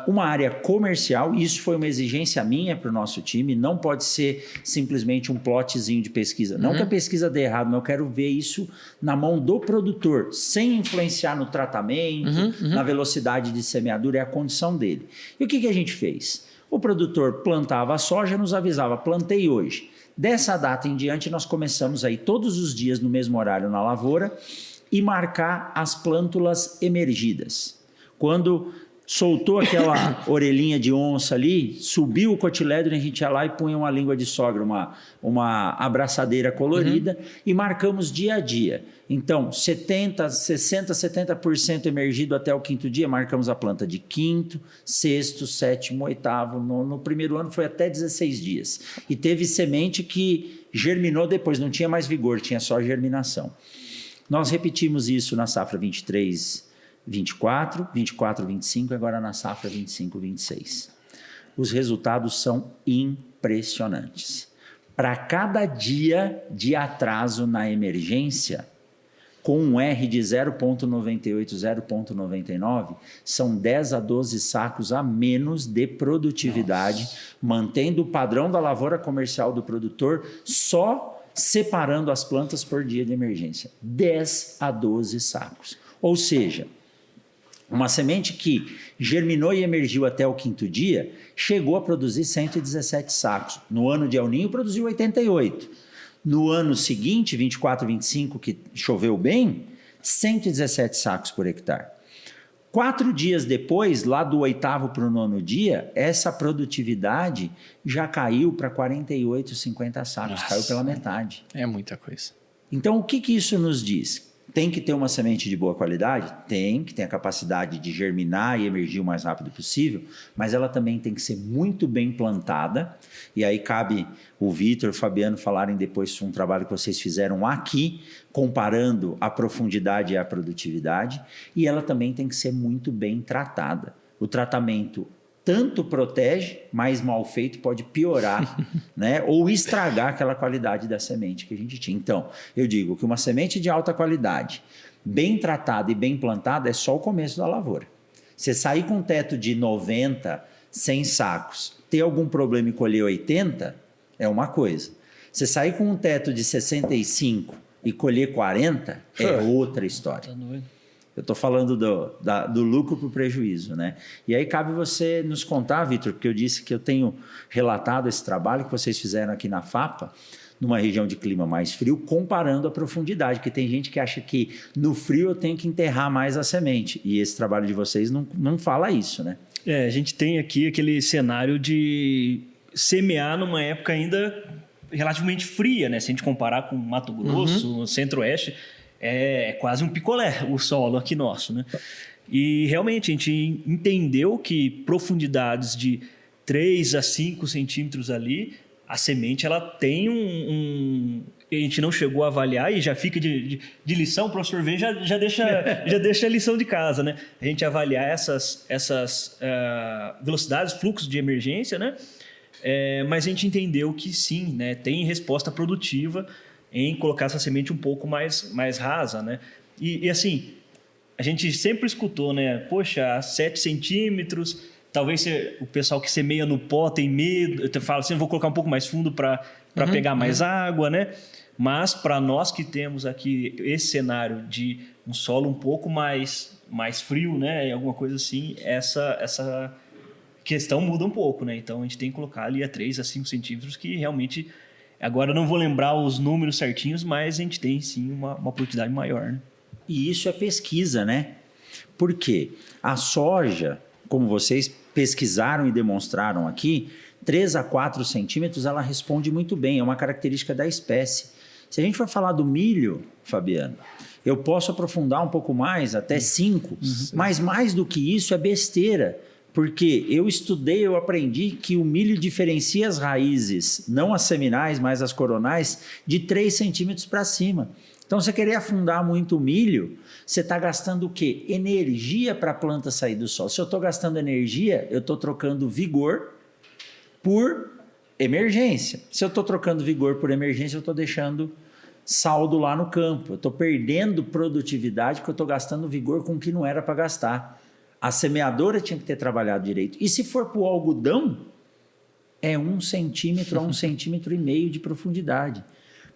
uma área comercial, isso foi uma exigência minha para o nosso time, não pode ser simplesmente um plotzinho de pesquisa. Não que a pesquisa dê errado, mas eu quero ver isso na mão do produtor, sem influenciar no tratamento, na velocidade de semeadura, é a condição dele. E o que a gente fez? O produtor plantava a soja, nos avisava, plantei hoje. Dessa data em diante, nós começamos aí todos os dias no mesmo horário na lavoura e marcar as plântulas emergidas. Quando soltou aquela orelhinha de onça ali, subiu o cotilédone, a gente ia lá e punha uma língua de sogra, uma abraçadeira colorida e marcamos dia a dia. Então, 70% emergido até o 5º dia, marcamos a planta de 5º, 6º, 7º, 8º. No primeiro ano foi até 16 dias. E teve semente que germinou depois, não tinha mais vigor, tinha só germinação. Nós repetimos isso na safra 23, 24, 24, 25 e agora na safra 25, 26. Os resultados são impressionantes. Para cada dia de atraso na emergência, com um R de 0,98, 0,99, são 10 a 12 sacos a menos de produtividade, mantendo o padrão da lavoura comercial do produtor, só separando as plantas por dia de emergência. 10 a 12 sacos. Ou seja, uma semente que germinou e emergiu até o 5º dia, chegou a produzir 117 sacos. No ano de El Niño, produziu 88. No ano seguinte, 24, 25, que choveu bem, 117 sacos por hectare. 4 dias depois, lá do 8º para o 9º dia, essa produtividade já caiu para 48, 50 sacos. Nossa, caiu pela metade. É muita coisa. Então, o que isso nos diz? Tem que ter uma semente de boa qualidade? Tem, que tem a capacidade de germinar e emergir o mais rápido possível, mas ela também tem que ser muito bem plantada, e aí cabe o Vitor e o Fabiano falarem depois de um trabalho que vocês fizeram aqui, comparando a profundidade e a produtividade, e ela também tem que ser muito bem tratada. O tratamento tanto protege, mas mal feito pode piorar, né? Ou estragar aquela qualidade da semente que a gente tinha. Então, eu digo que uma semente de alta qualidade, bem tratada e bem plantada, é só o começo da lavoura. Você sair com um teto de 90, 100 sacos, ter algum problema e colher 80, é uma coisa. Você sair com um teto de 65 e colher 40, é outra história. Eu estou falando do lucro para o prejuízo, né? E aí cabe você nos contar, Vitor, porque eu disse que eu tenho relatado esse trabalho que vocês fizeram aqui na FAPA, numa região de clima mais frio, comparando a profundidade, porque tem gente que acha que no frio eu tenho que enterrar mais a semente, e esse trabalho de vocês não fala isso, né? A gente tem aqui aquele cenário de semear numa época ainda relativamente fria, né? Se a gente comparar com Mato Grosso, Centro-Oeste, é quase um picolé o solo aqui nosso, né? E realmente a gente entendeu que profundidades de 3 a 5 centímetros ali, a semente ela tem a gente não chegou a avaliar e já fica de lição, o professor vem já deixa a lição de casa, né? A gente avaliar essas velocidades, fluxos de emergência, né? Mas a gente entendeu que sim, né? Tem resposta produtiva em colocar essa semente um pouco mais rasa, né? E assim, a gente sempre escutou, né? Poxa, 7 centímetros, talvez o pessoal que semeia no pó tem medo, fala assim, vou colocar um pouco mais fundo para pegar mais água, né? Mas para nós que temos aqui esse cenário de um solo um pouco mais frio, né? Alguma coisa assim, essa questão muda um pouco, né? Então a gente tem que colocar ali a 3 a 5 centímetros que realmente... Agora eu não vou lembrar os números certinhos, mas a gente tem sim uma produtividade maior, né? E isso é pesquisa, né? Por quê? A soja, como vocês pesquisaram e demonstraram aqui, 3 a 4 centímetros ela responde muito bem, é uma característica da espécie. Se a gente for falar do milho, Fabiano, eu posso aprofundar um pouco mais, até 5, mas mais do que isso é besteira. Porque eu aprendi que o milho diferencia as raízes, não as seminais, mas as coronais, de 3 centímetros para cima. Então, você querer afundar muito o milho, você está gastando o quê? Energia para a planta sair do solo. Se eu estou gastando energia, eu estou trocando vigor por emergência. Se eu estou trocando vigor por emergência, eu estou deixando saldo lá no campo. Eu estou perdendo produtividade porque eu estou gastando vigor com o que não era para gastar. A semeadora tinha que ter trabalhado direito. E se for para o algodão, é 1 centímetro a 1,5 centímetros de profundidade.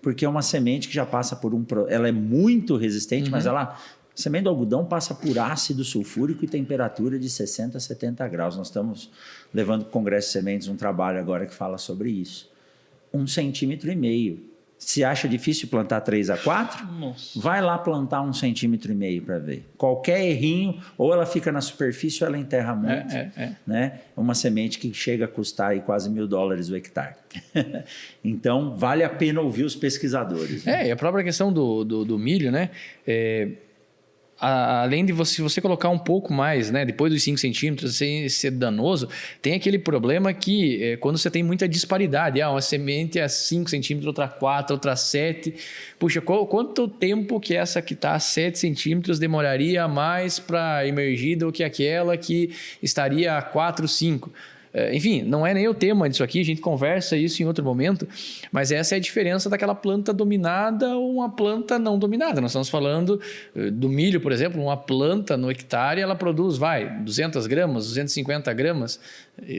Porque é uma semente que já passa por ela é muito resistente, mas a semente do algodão passa por ácido sulfúrico e temperatura de 60 a 70 graus. Nós estamos levando para o Congresso de Sementes um trabalho agora que fala sobre isso. 1,5 centímetros. Se acha difícil plantar 3 a 4, vai lá plantar 1,5 centímetro para ver. Qualquer errinho, ou ela fica na superfície ou ela enterra muito. Né? É uma semente que chega a custar aí quase $1.000 o hectare. Então, vale a pena ouvir os pesquisadores. Né? E a própria questão do milho, né? Além de você colocar um pouco mais, né, depois dos 5 centímetros, sem ser danoso, tem aquele problema que quando você tem muita disparidade, uma semente é 5 centímetros, outra 4, outra 7. Puxa, quanto tempo que essa que está a 7 centímetros demoraria mais para emergir do que aquela que estaria a 4, 5? Enfim, não é nem o tema disso aqui, a gente conversa isso em outro momento, mas essa é a diferença daquela planta dominada ou uma planta não dominada. Nós estamos falando do milho, por exemplo, uma planta no hectare, ela produz, 200 gramas, 250 gramas.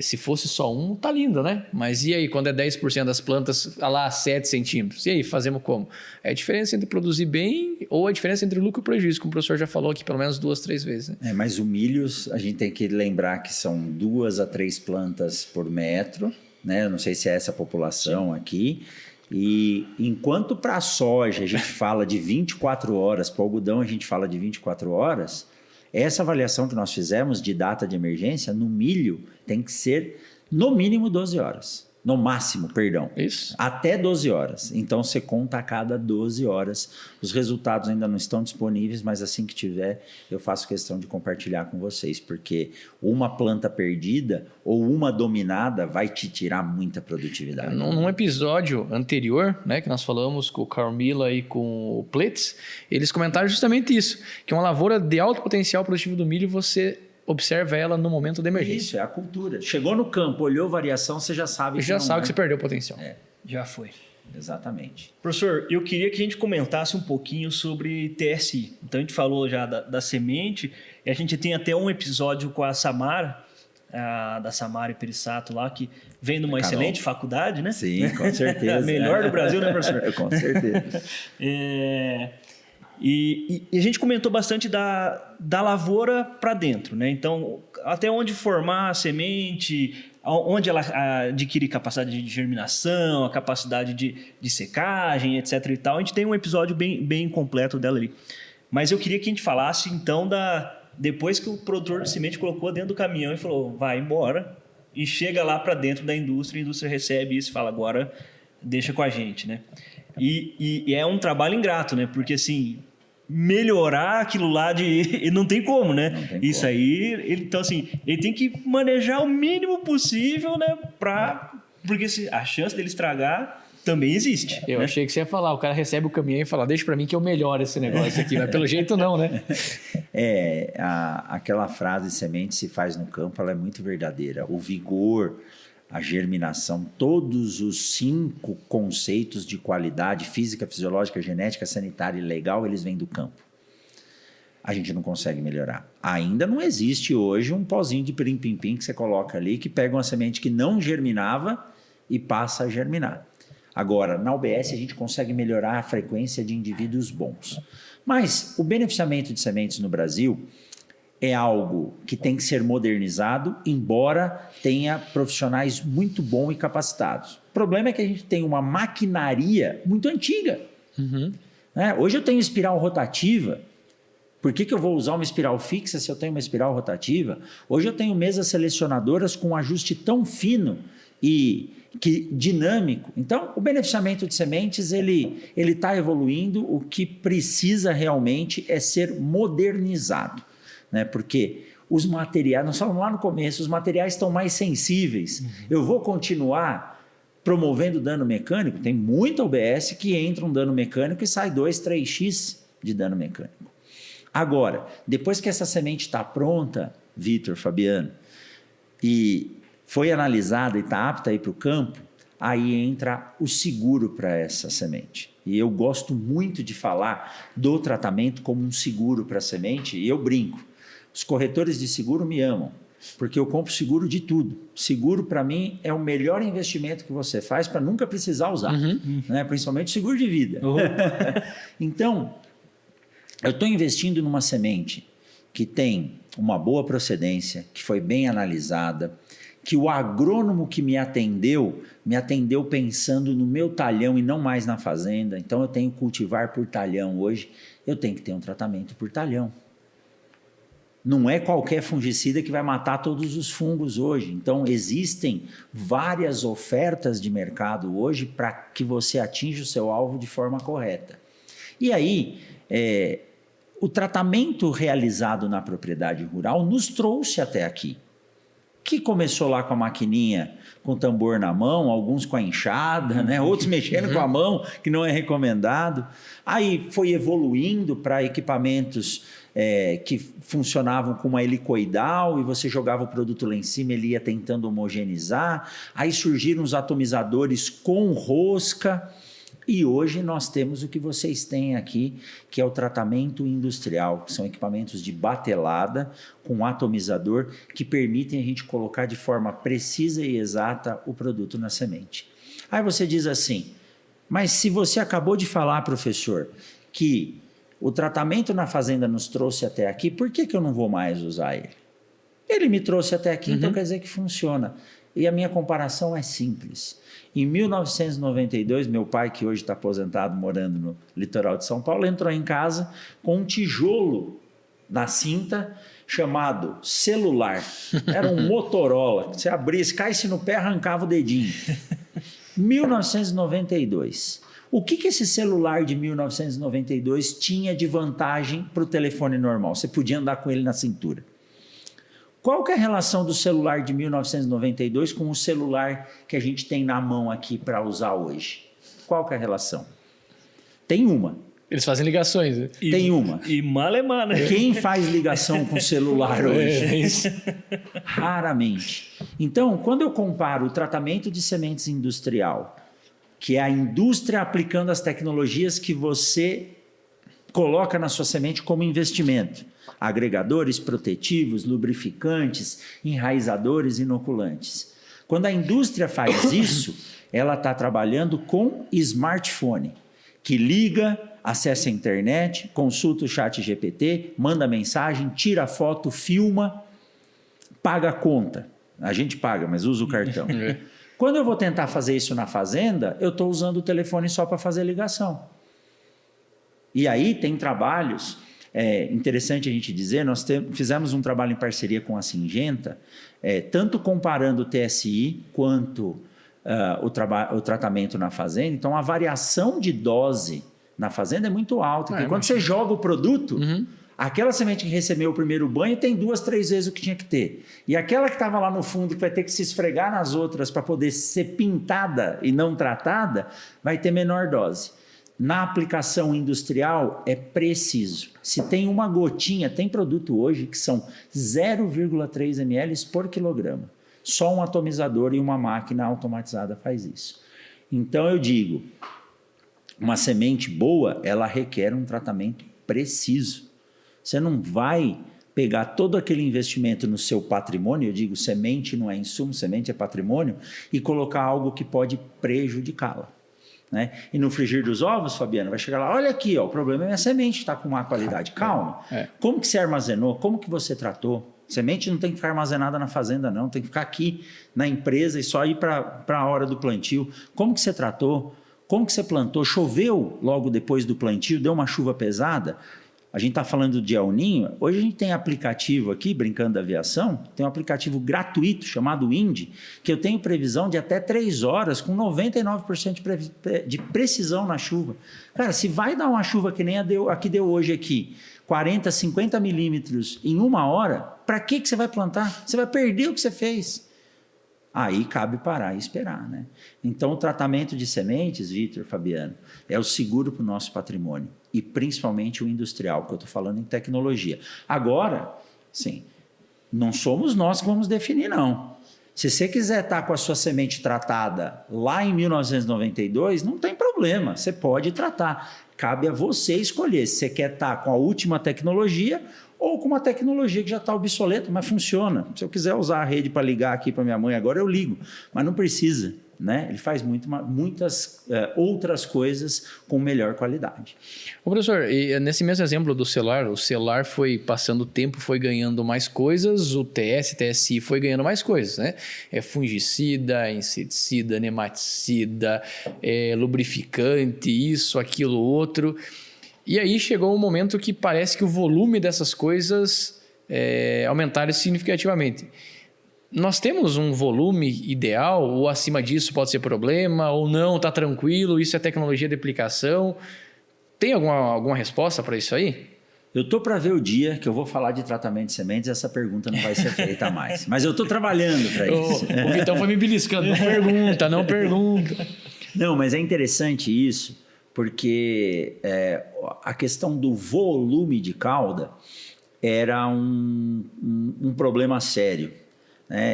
Se fosse só um, tá lindo, né? Mas e aí, quando é 10% das plantas lá a 7 centímetros? E aí, fazemos como? É a diferença entre produzir bem ou a diferença entre lucro e prejuízo, como o professor já falou aqui pelo menos 2, 3 vezes. Né? Mas o milho, a gente tem que lembrar que são 2 a 3 plantas por metro, né? Eu não sei se é essa a população aqui. E enquanto para a soja a gente fala de 24 horas, para o algodão a gente fala de 24 horas, essa avaliação que nós fizemos de data de emergência, no milho, tem que ser no mínimo 12 horas. No máximo, perdão. Isso. Até 12 horas. Então, você conta a cada 12 horas. Os resultados ainda não estão disponíveis, mas assim que tiver, eu faço questão de compartilhar com vocês, porque uma planta perdida ou uma dominada vai te tirar muita produtividade. Num episódio anterior, né, que nós falamos com o Carmila e com o Plitz, eles comentaram justamente isso, que uma lavoura de alto potencial produtivo do milho, você observa ela no momento da emergência. Isso, é a cultura. Chegou no campo, olhou variação, você já sabe que você perdeu o potencial. Já foi. Exatamente. Professor, eu queria que a gente comentasse um pouquinho sobre TSI. Então, a gente falou já da semente, e a gente tem até um episódio com a Samara, da Samara Perissato lá, que vem de uma excelente faculdade, né? Sim, com certeza. A melhor do Brasil, né, professor? Com certeza. E a gente comentou bastante da lavoura para dentro, né? Então, até onde formar a semente, onde ela adquire capacidade de germinação, a capacidade de secagem, etc. e tal. A gente tem um episódio bem completo dela ali. Mas eu queria que a gente falasse, então, depois que o produtor de semente colocou dentro do caminhão e falou, vai embora, e chega lá para dentro da indústria, a indústria recebe isso e fala, agora deixa com a gente, né? E é um trabalho ingrato, né? Porque, assim, melhorar aquilo lá e não tem como, né? Não tem isso como. aí, então, assim, ele tem que manejar o mínimo possível, né? Porque a chance dele estragar também existe. Eu né? achei que você ia falar, o cara recebe o caminhão e fala, deixa para mim que eu melhoro esse negócio aqui, mas pelo jeito não, né? Aquela frase, semente se faz no campo, ela é muito verdadeira. O vigor, a germinação, todos os 5 conceitos de qualidade física, fisiológica, genética, sanitária e legal, eles vêm do campo. A gente não consegue melhorar. Ainda não existe hoje um pozinho de pirim-pim-pim que você coloca ali, que pega uma semente que não germinava e passa a germinar. Agora, na UBS, a gente consegue melhorar a frequência de indivíduos bons. Mas o beneficiamento de sementes no Brasil é algo que tem que ser modernizado, embora tenha profissionais muito bons e capacitados. O problema é que a gente tem uma maquinaria muito antiga. Né? Hoje eu tenho espiral rotativa. Por que eu vou usar uma espiral fixa se eu tenho uma espiral rotativa? Hoje eu tenho mesas selecionadoras com um ajuste tão fino e dinâmico. Então, o beneficiamento de sementes ele está evoluindo. O que precisa realmente é ser modernizado. Né? Porque os materiais, nós falamos lá no começo, os materiais estão mais sensíveis. Eu vou continuar promovendo dano mecânico? Tem muita UBS que entra um dano mecânico e sai 2, 3x de dano mecânico. Agora, depois que essa semente está pronta, Vitor, Fabiano, e foi analisada e está apta a ir para o campo, aí entra o seguro para essa semente. E eu gosto muito de falar do tratamento como um seguro para a semente, e eu brinco. Os corretores de seguro me amam, porque eu compro seguro de tudo. Seguro, para mim, é o melhor investimento que você faz para nunca precisar usar, né? Principalmente seguro de vida. Então, eu estou investindo numa semente que tem uma boa procedência, que foi bem analisada, que o agrônomo que me atendeu pensando no meu talhão e não mais na fazenda. Então eu tenho que cultivar por talhão hoje, eu tenho que ter um tratamento por talhão. Não é qualquer fungicida que vai matar todos os fungos hoje. Então existem várias ofertas de mercado hoje para que você atinja o seu alvo de forma correta. E aí, o tratamento realizado na propriedade rural nos trouxe até aqui. Que começou lá com a maquininha, com o tambor na mão, alguns com a enxada, né? Outros mexendo com a mão, que não é recomendado. Aí foi evoluindo para equipamentos que funcionavam com uma helicoidal e você jogava o produto lá em cima, ele ia tentando homogeneizar. Aí surgiram os atomizadores com rosca. E hoje nós temos o que vocês têm aqui, que é o tratamento industrial, que são equipamentos de batelada com atomizador que permitem a gente colocar de forma precisa e exata o produto na semente. Aí você diz assim, mas se você acabou de falar, professor, que o tratamento na fazenda nos trouxe até aqui, por que eu não vou mais usar ele? Ele me trouxe até aqui, então quer dizer que funciona. E a minha comparação é simples. Em 1992, meu pai, que hoje está aposentado morando no litoral de São Paulo, entrou em casa com um tijolo na cinta chamado celular. Era um Motorola. Você abria, se caísse no pé, arrancava o dedinho. 1992. O que esse celular de 1992 tinha de vantagem para o telefone normal? Você podia andar com ele na cintura. Qual que é a relação do celular de 1992 com o celular que a gente tem na mão aqui para usar hoje? Qual que é a relação? Tem uma. Eles fazem ligações. Né? Tem uma. E malemar, né? Quem faz ligação com celular hoje? Raramente. Então, quando eu comparo o tratamento de sementes industrial, que é a indústria aplicando as tecnologias que você coloca na sua semente como investimento, agregadores protetivos, lubrificantes, enraizadores, inoculantes. Quando a indústria faz isso, ela está trabalhando com smartphone, que liga, acessa a internet, consulta o chat GPT, manda mensagem, tira foto, filma, paga a conta. A gente paga, mas usa o cartão. Quando eu vou tentar fazer isso na fazenda, eu estou usando o telefone só para fazer ligação. E aí tem trabalhos... interessante a gente dizer, nós fizemos um trabalho em parceria com a Syngenta, tanto comparando o TSI quanto o tratamento na fazenda. Então, a variação de dose na fazenda é muito alta. Porque quando você joga o produto, aquela semente que recebeu o primeiro banho tem 2, 3 vezes o que tinha que ter. E aquela que estava lá no fundo, que vai ter que se esfregar nas outras para poder ser pintada e não tratada, vai ter menor dose. Na aplicação industrial é preciso. Se tem uma gotinha, tem produto hoje que são 0,3 ml por quilograma. Só um atomizador e uma máquina automatizada faz isso. Então eu digo, uma semente boa, ela requer um tratamento preciso. Você não vai pegar todo aquele investimento no seu patrimônio, eu digo, semente não é insumo, semente é patrimônio, e colocar algo que pode prejudicá-la. Né? E no frigir dos ovos, Fabiano, vai chegar lá, olha aqui, ó, o problema é minha semente, está com má qualidade. Calma, como que você armazenou, como que você tratou? Semente não tem que ficar armazenada na fazenda não, tem que ficar aqui na empresa e só ir para a hora do plantio. Como que você tratou? Como que você plantou? Choveu logo depois do plantio, deu uma chuva pesada? A gente está falando de El Ninho. Hoje a gente tem aplicativo aqui, brincando da aviação, tem um aplicativo gratuito chamado Indy, que eu tenho previsão de até 3 horas com 99% de precisão na chuva. Cara, se vai dar uma chuva que nem a que deu hoje aqui, 40, 50 milímetros em 1 hora, para que você vai plantar? Você vai perder o que você fez. Aí cabe parar e esperar, né? Então, o tratamento de sementes, Vitor, Fabiano, é o seguro para o nosso patrimônio. E principalmente o industrial, que eu estou falando em tecnologia. Agora, sim, não somos nós que vamos definir, não. Se você quiser estar com a sua semente tratada lá em 1992, não tem problema, você pode tratar. Cabe a você escolher se você quer estar com a última tecnologia ou com uma tecnologia que já está obsoleta, mas funciona. Se eu quiser usar a rede para ligar aqui para minha mãe agora, eu ligo, mas não precisa. né? Ele faz muitas outras coisas com melhor qualidade. Ô, professor, e nesse mesmo exemplo do celular, o celular foi passando o tempo, foi ganhando mais coisas, o TSI foi ganhando mais coisas, né? Fungicida, inseticida, nematicida, lubrificante, isso, aquilo, outro. E aí chegou um momento que parece que o volume dessas coisas aumentaram significativamente. Nós temos um volume ideal, ou acima disso pode ser problema, ou não, está tranquilo, isso é tecnologia de aplicação. Tem alguma resposta para isso aí? Eu estou para ver o dia que eu vou falar de tratamento de sementes, essa pergunta não vai ser feita mais. Mas eu estou trabalhando para isso. O Vitão foi me beliscando, não pergunta. Não, mas é interessante isso, porque a questão do volume de cauda era um problema sério.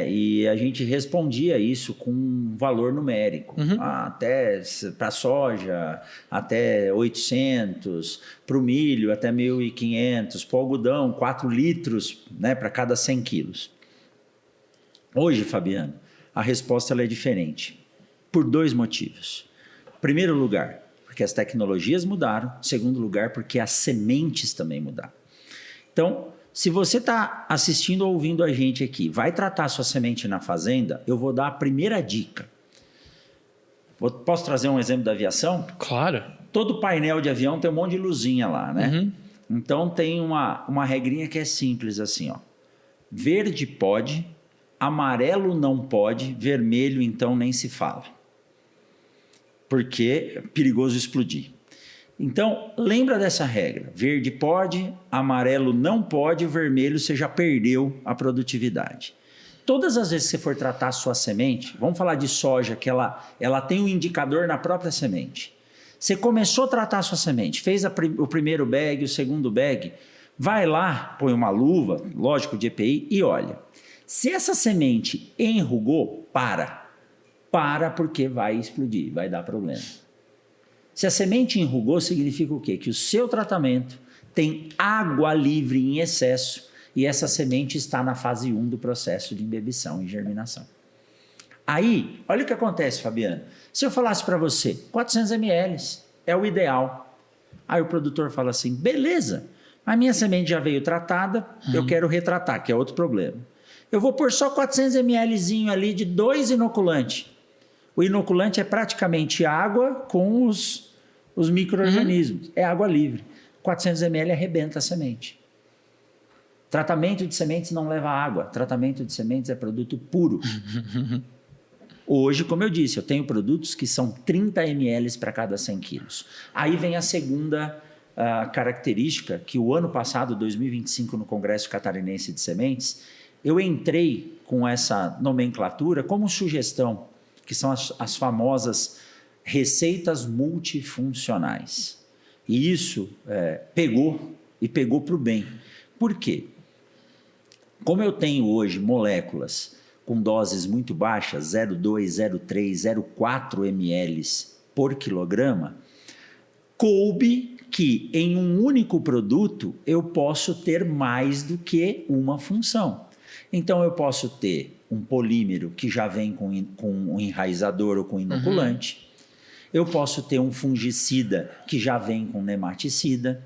E a gente respondia isso com valor numérico, até para soja, até 800, para o milho, até 1.500, para o algodão, 4 litros, né, para cada 100 quilos. Hoje, Fabiano, a resposta ela é diferente, por 2 motivos. Primeiro lugar, porque as tecnologias mudaram. Segundo lugar, porque as sementes também mudaram. Então, se você está assistindo ou ouvindo a gente aqui, vai tratar sua semente na fazenda, eu vou dar a primeira dica. Posso trazer um exemplo da aviação? Claro. Todo painel de avião tem um monte de luzinha lá, né? Então tem uma regrinha que é simples assim, ó. Verde pode, amarelo não pode, vermelho então nem se fala. Porque é perigoso explodir. Então, lembra dessa regra. Verde pode, amarelo não pode, vermelho você já perdeu a produtividade. Todas as vezes que você for tratar a sua semente, vamos falar de soja, que ela tem um indicador na própria semente. Você começou a tratar a sua semente, fez o primeiro bag, o segundo bag, vai lá, põe uma luva, lógico, de EPI, e olha. Se essa semente enrugou, para porque vai explodir, vai dar problema. Se a semente enrugou, significa o quê? Que o seu tratamento tem água livre em excesso e essa semente está na fase 1 do processo de imbebição e germinação. Aí, olha o que acontece, Fabiano. Se eu falasse para você, 400 ml é o ideal. Aí o produtor fala assim, beleza, a minha semente já veio tratada, eu quero retratar, que é outro problema. Eu vou pôr só 400 ml ali de 2 inoculantes. O inoculante é praticamente água com os micro-organismos. É água livre. 400 ml arrebenta a semente. Tratamento de sementes não leva água. Tratamento de sementes é produto puro. Hoje, como eu disse, eu tenho produtos que são 30 ml para cada 100 quilos. Aí vem a segunda característica, que o ano passado, 2025, no Congresso Catarinense de Sementes, eu entrei com essa nomenclatura como sugestão, que são as famosas receitas multifuncionais. E isso pegou para o bem. Por quê? Como eu tenho hoje moléculas com doses muito baixas, 0,2, 0,3, 0,4 ml por quilograma, coube que em um único produto eu posso ter mais do que uma função. Então eu posso ter um polímero que já vem com um enraizador ou com inoculante. Eu posso ter um fungicida que já vem com nematicida.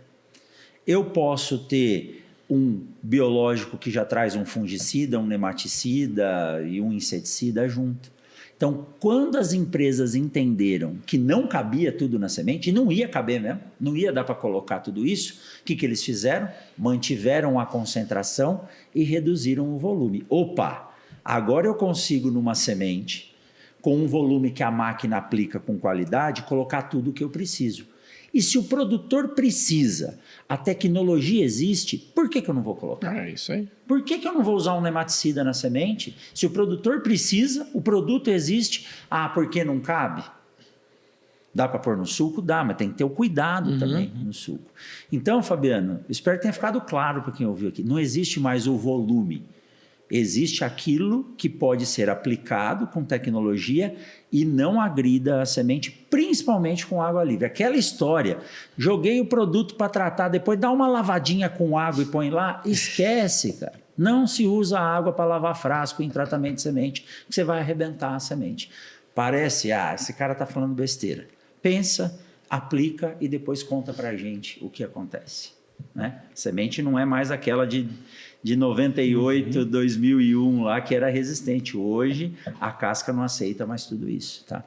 Eu posso ter um biológico que já traz um fungicida, um nematicida e um inseticida junto. Então, quando as empresas entenderam que não cabia tudo na semente, e não ia caber mesmo, não ia dar para colocar tudo isso, o que eles fizeram? Mantiveram a concentração e reduziram o volume. Opa, agora eu consigo numa semente, com um volume que a máquina aplica com qualidade, colocar tudo o que eu preciso. E se o produtor precisa, a tecnologia existe, por que eu não vou colocar? É isso aí. Por que eu não vou usar um nematicida na semente? Se o produtor precisa, o produto existe, por que não cabe? Dá para pôr no suco? Dá, mas tem que ter o cuidado também no suco. Então, Fabiano, espero que tenha ficado claro para quem ouviu aqui. Não existe mais o volume. Existe aquilo que pode ser aplicado com tecnologia e não agrida a semente, principalmente com água livre. Aquela história, joguei o produto para tratar, depois dá uma lavadinha com água e põe lá, esquece, cara. Não se usa água para lavar frasco em tratamento de semente, que você vai arrebentar a semente. parece, esse cara está falando besteira. Pensa, aplica e depois conta para a gente o que acontece. Né? Semente não é mais aquela de 98, 2001 lá, que era resistente. Hoje, a casca não aceita mais tudo isso. Tá?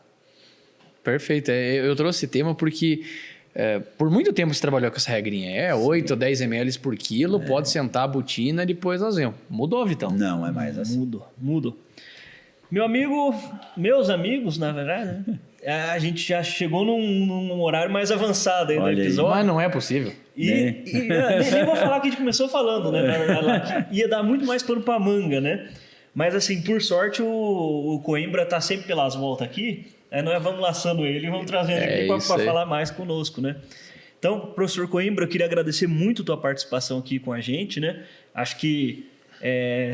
Perfeito. Eu trouxe esse tema porque... por muito tempo você trabalhou com essa regrinha. 8 ou 10 ml por quilo, pode sentar a botina e depois nós vemos. Mudou, Vitão? Não é mais assim. Mudou. Meus amigos, na verdade, né? A gente já chegou num horário mais avançado aí do episódio. Mas não é possível. Nem vou falar que a gente começou falando, né? Na verdade, lá, que ia dar muito mais pano pra manga, né? Mas assim, por sorte, o Coimbra tá sempre pelas voltas aqui. Aí nós vamos laçando ele e vamos trazendo aqui para falar mais conosco, né? Então, professor Coimbra, eu queria agradecer muito a tua participação aqui com a gente, né? Acho que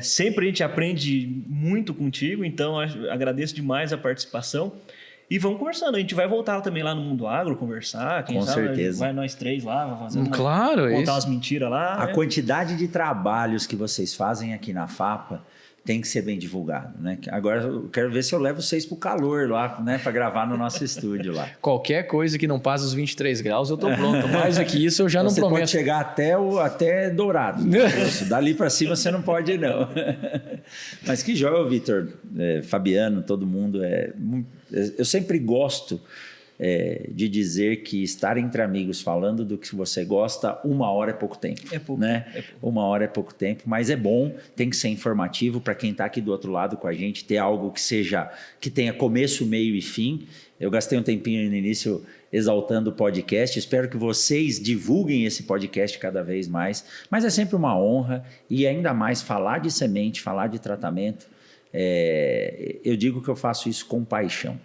sempre a gente aprende muito contigo, então agradeço demais a participação. E vamos conversando, a gente vai voltar também lá no Mundo Agro, conversar, quem sabe certeza. Vai nós três lá, fazer contar umas mentiras lá. A quantidade de trabalhos que vocês fazem aqui na FAPA tem que ser bem divulgado, né? Agora eu quero ver se eu levo vocês pro calor lá, né? Para gravar no nosso estúdio lá. Qualquer coisa que não passe os 23 graus, eu tô pronto. Mais do que isso, eu já não prometo. Você pode chegar até Dourado. Dali para cima você não pode, não. Mas que joia, Vitor, Fabiano, todo mundo. Eu sempre gosto de dizer que estar entre amigos falando do que você gosta, 1 hora é pouco tempo. É pouco. Né? É pouco. 1 hora é pouco tempo, mas é bom, tem que ser informativo para quem está aqui do outro lado com a gente, ter algo que tenha começo, meio e fim. Eu gastei um tempinho no início exaltando o podcast, espero que vocês divulguem esse podcast cada vez mais, mas é sempre uma honra e ainda mais falar de semente, falar de tratamento. Eu digo que eu faço isso com paixão.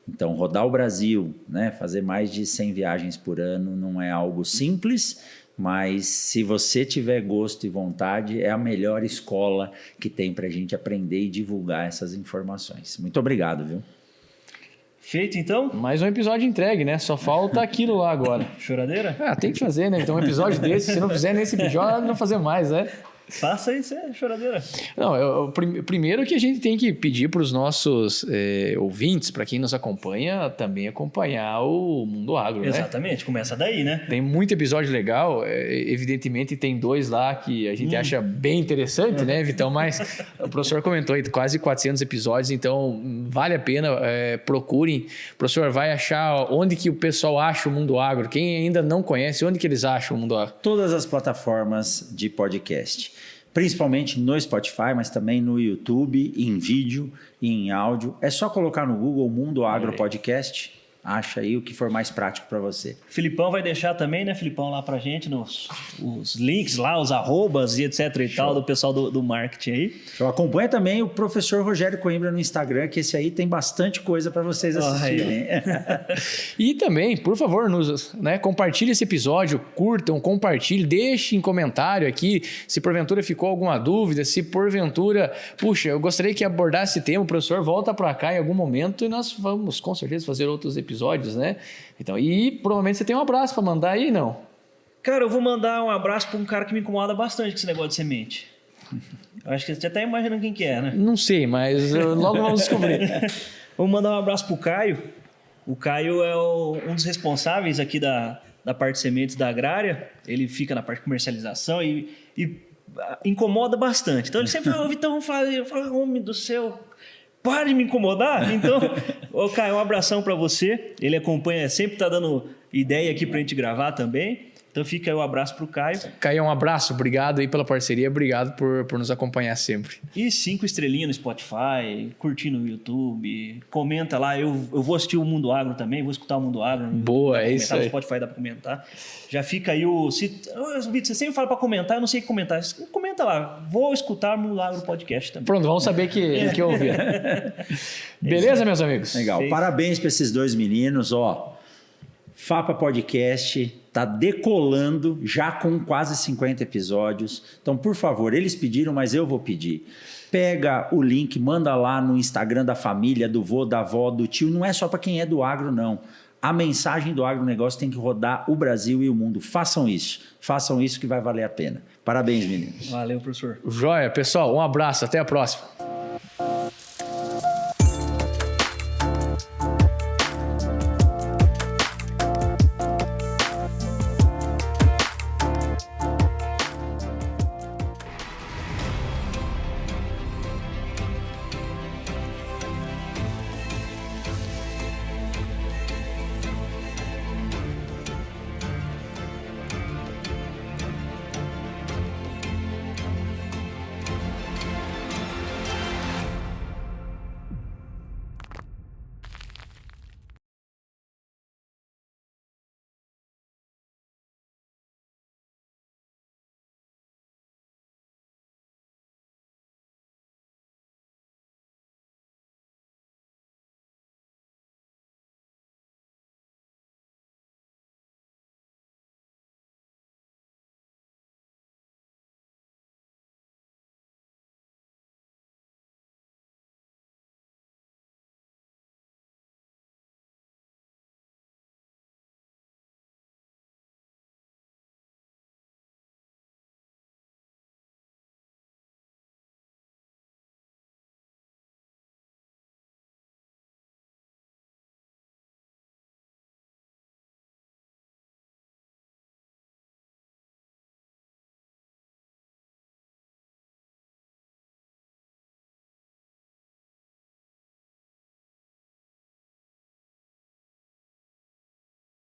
Então, rodar o Brasil, né, fazer mais de 100 viagens por ano não é algo simples, mas se você tiver gosto e vontade, é a melhor escola que tem para a gente aprender e divulgar essas informações. Muito obrigado, viu? Feito, então? Mais um episódio entregue, né? Só falta aquilo lá agora. Choradeira? Tem que fazer, né? Então, um episódio desse, se não fizer nesse episódio, não fazer mais, né? Faça isso, choradeira. Não, primeiro que a gente tem que pedir para os nossos ouvintes, para quem nos acompanha, também acompanhar o Mundo Agro, né? Exatamente, começa daí, né? Tem muito episódio legal, evidentemente tem 2 lá que a gente acha bem interessante, né, Vitão? Mas o professor comentou aí, quase 400 episódios, então vale a pena, procurem. O professor vai achar onde que o pessoal acha o Mundo Agro. Quem ainda não conhece, onde que eles acham o Mundo Agro? Todas as plataformas de podcast. Principalmente no Spotify, mas também no YouTube, em vídeo e em áudio. É só colocar no Google Mundo Agro Podcast. Acha aí o que for mais prático para você. Filipão vai deixar também, né, Filipão, lá pra gente, os links lá, os arrobas e etc e tal, do pessoal do marketing aí. Então, acompanha também o professor Rogério Coimbra no Instagram, que esse aí tem bastante coisa para vocês assistirem. E também, por favor, compartilhe esse episódio, curtam, compartilhem, deixem comentário aqui, se porventura ficou alguma dúvida, se porventura, puxa, eu gostaria que abordasse esse tema, o professor volta para cá em algum momento e nós vamos, com certeza, fazer outros episódios, né? Então, e provavelmente você tem um abraço para mandar aí, não? Cara, eu vou mandar um abraço para um cara que me incomoda bastante com esse negócio de semente. Eu acho que você já tá imaginando quem que é, né? Não sei, mas logo vamos descobrir. Vou mandar um abraço pro Caio. O Caio é um dos responsáveis aqui da parte de sementes da agrária. Ele fica na parte de comercialização e incomoda bastante. Então ele sempre fala, Vitão, vamos fazer. Eu falo, homem do céu, para de me incomodar. Então, Caio, um abração para você. Ele acompanha, sempre tá dando ideia aqui pra gente gravar também. Então fica aí um abraço pro Caio. Caio, um abraço. Obrigado aí pela parceria. Obrigado por nos acompanhar sempre. E 5 estrelinhas no Spotify, curtir no YouTube, comenta lá. Eu vou assistir o Mundo Agro também, vou escutar o Mundo Agro. Boa, é isso aí. No Spotify dá para comentar. Já fica aí você sempre fala para comentar, eu não sei o que comentar. Comenta lá, vou escutar o Mundo Agro Podcast também. Pronto, vamos saber que eu ouvi. Beleza, meus amigos? Legal, parabéns para esses 2 meninos, FAPA Podcast está decolando, já com quase 50 episódios. Então, por favor, eles pediram, mas eu vou pedir. Pega o link, manda lá no Instagram da família, do vô, da avó, do tio. Não é só para quem é do agro, não. A mensagem do agronegócio tem que rodar o Brasil e o mundo. Façam isso que vai valer a pena. Parabéns, meninos. Valeu, professor. Joia, pessoal, um abraço, até a próxima.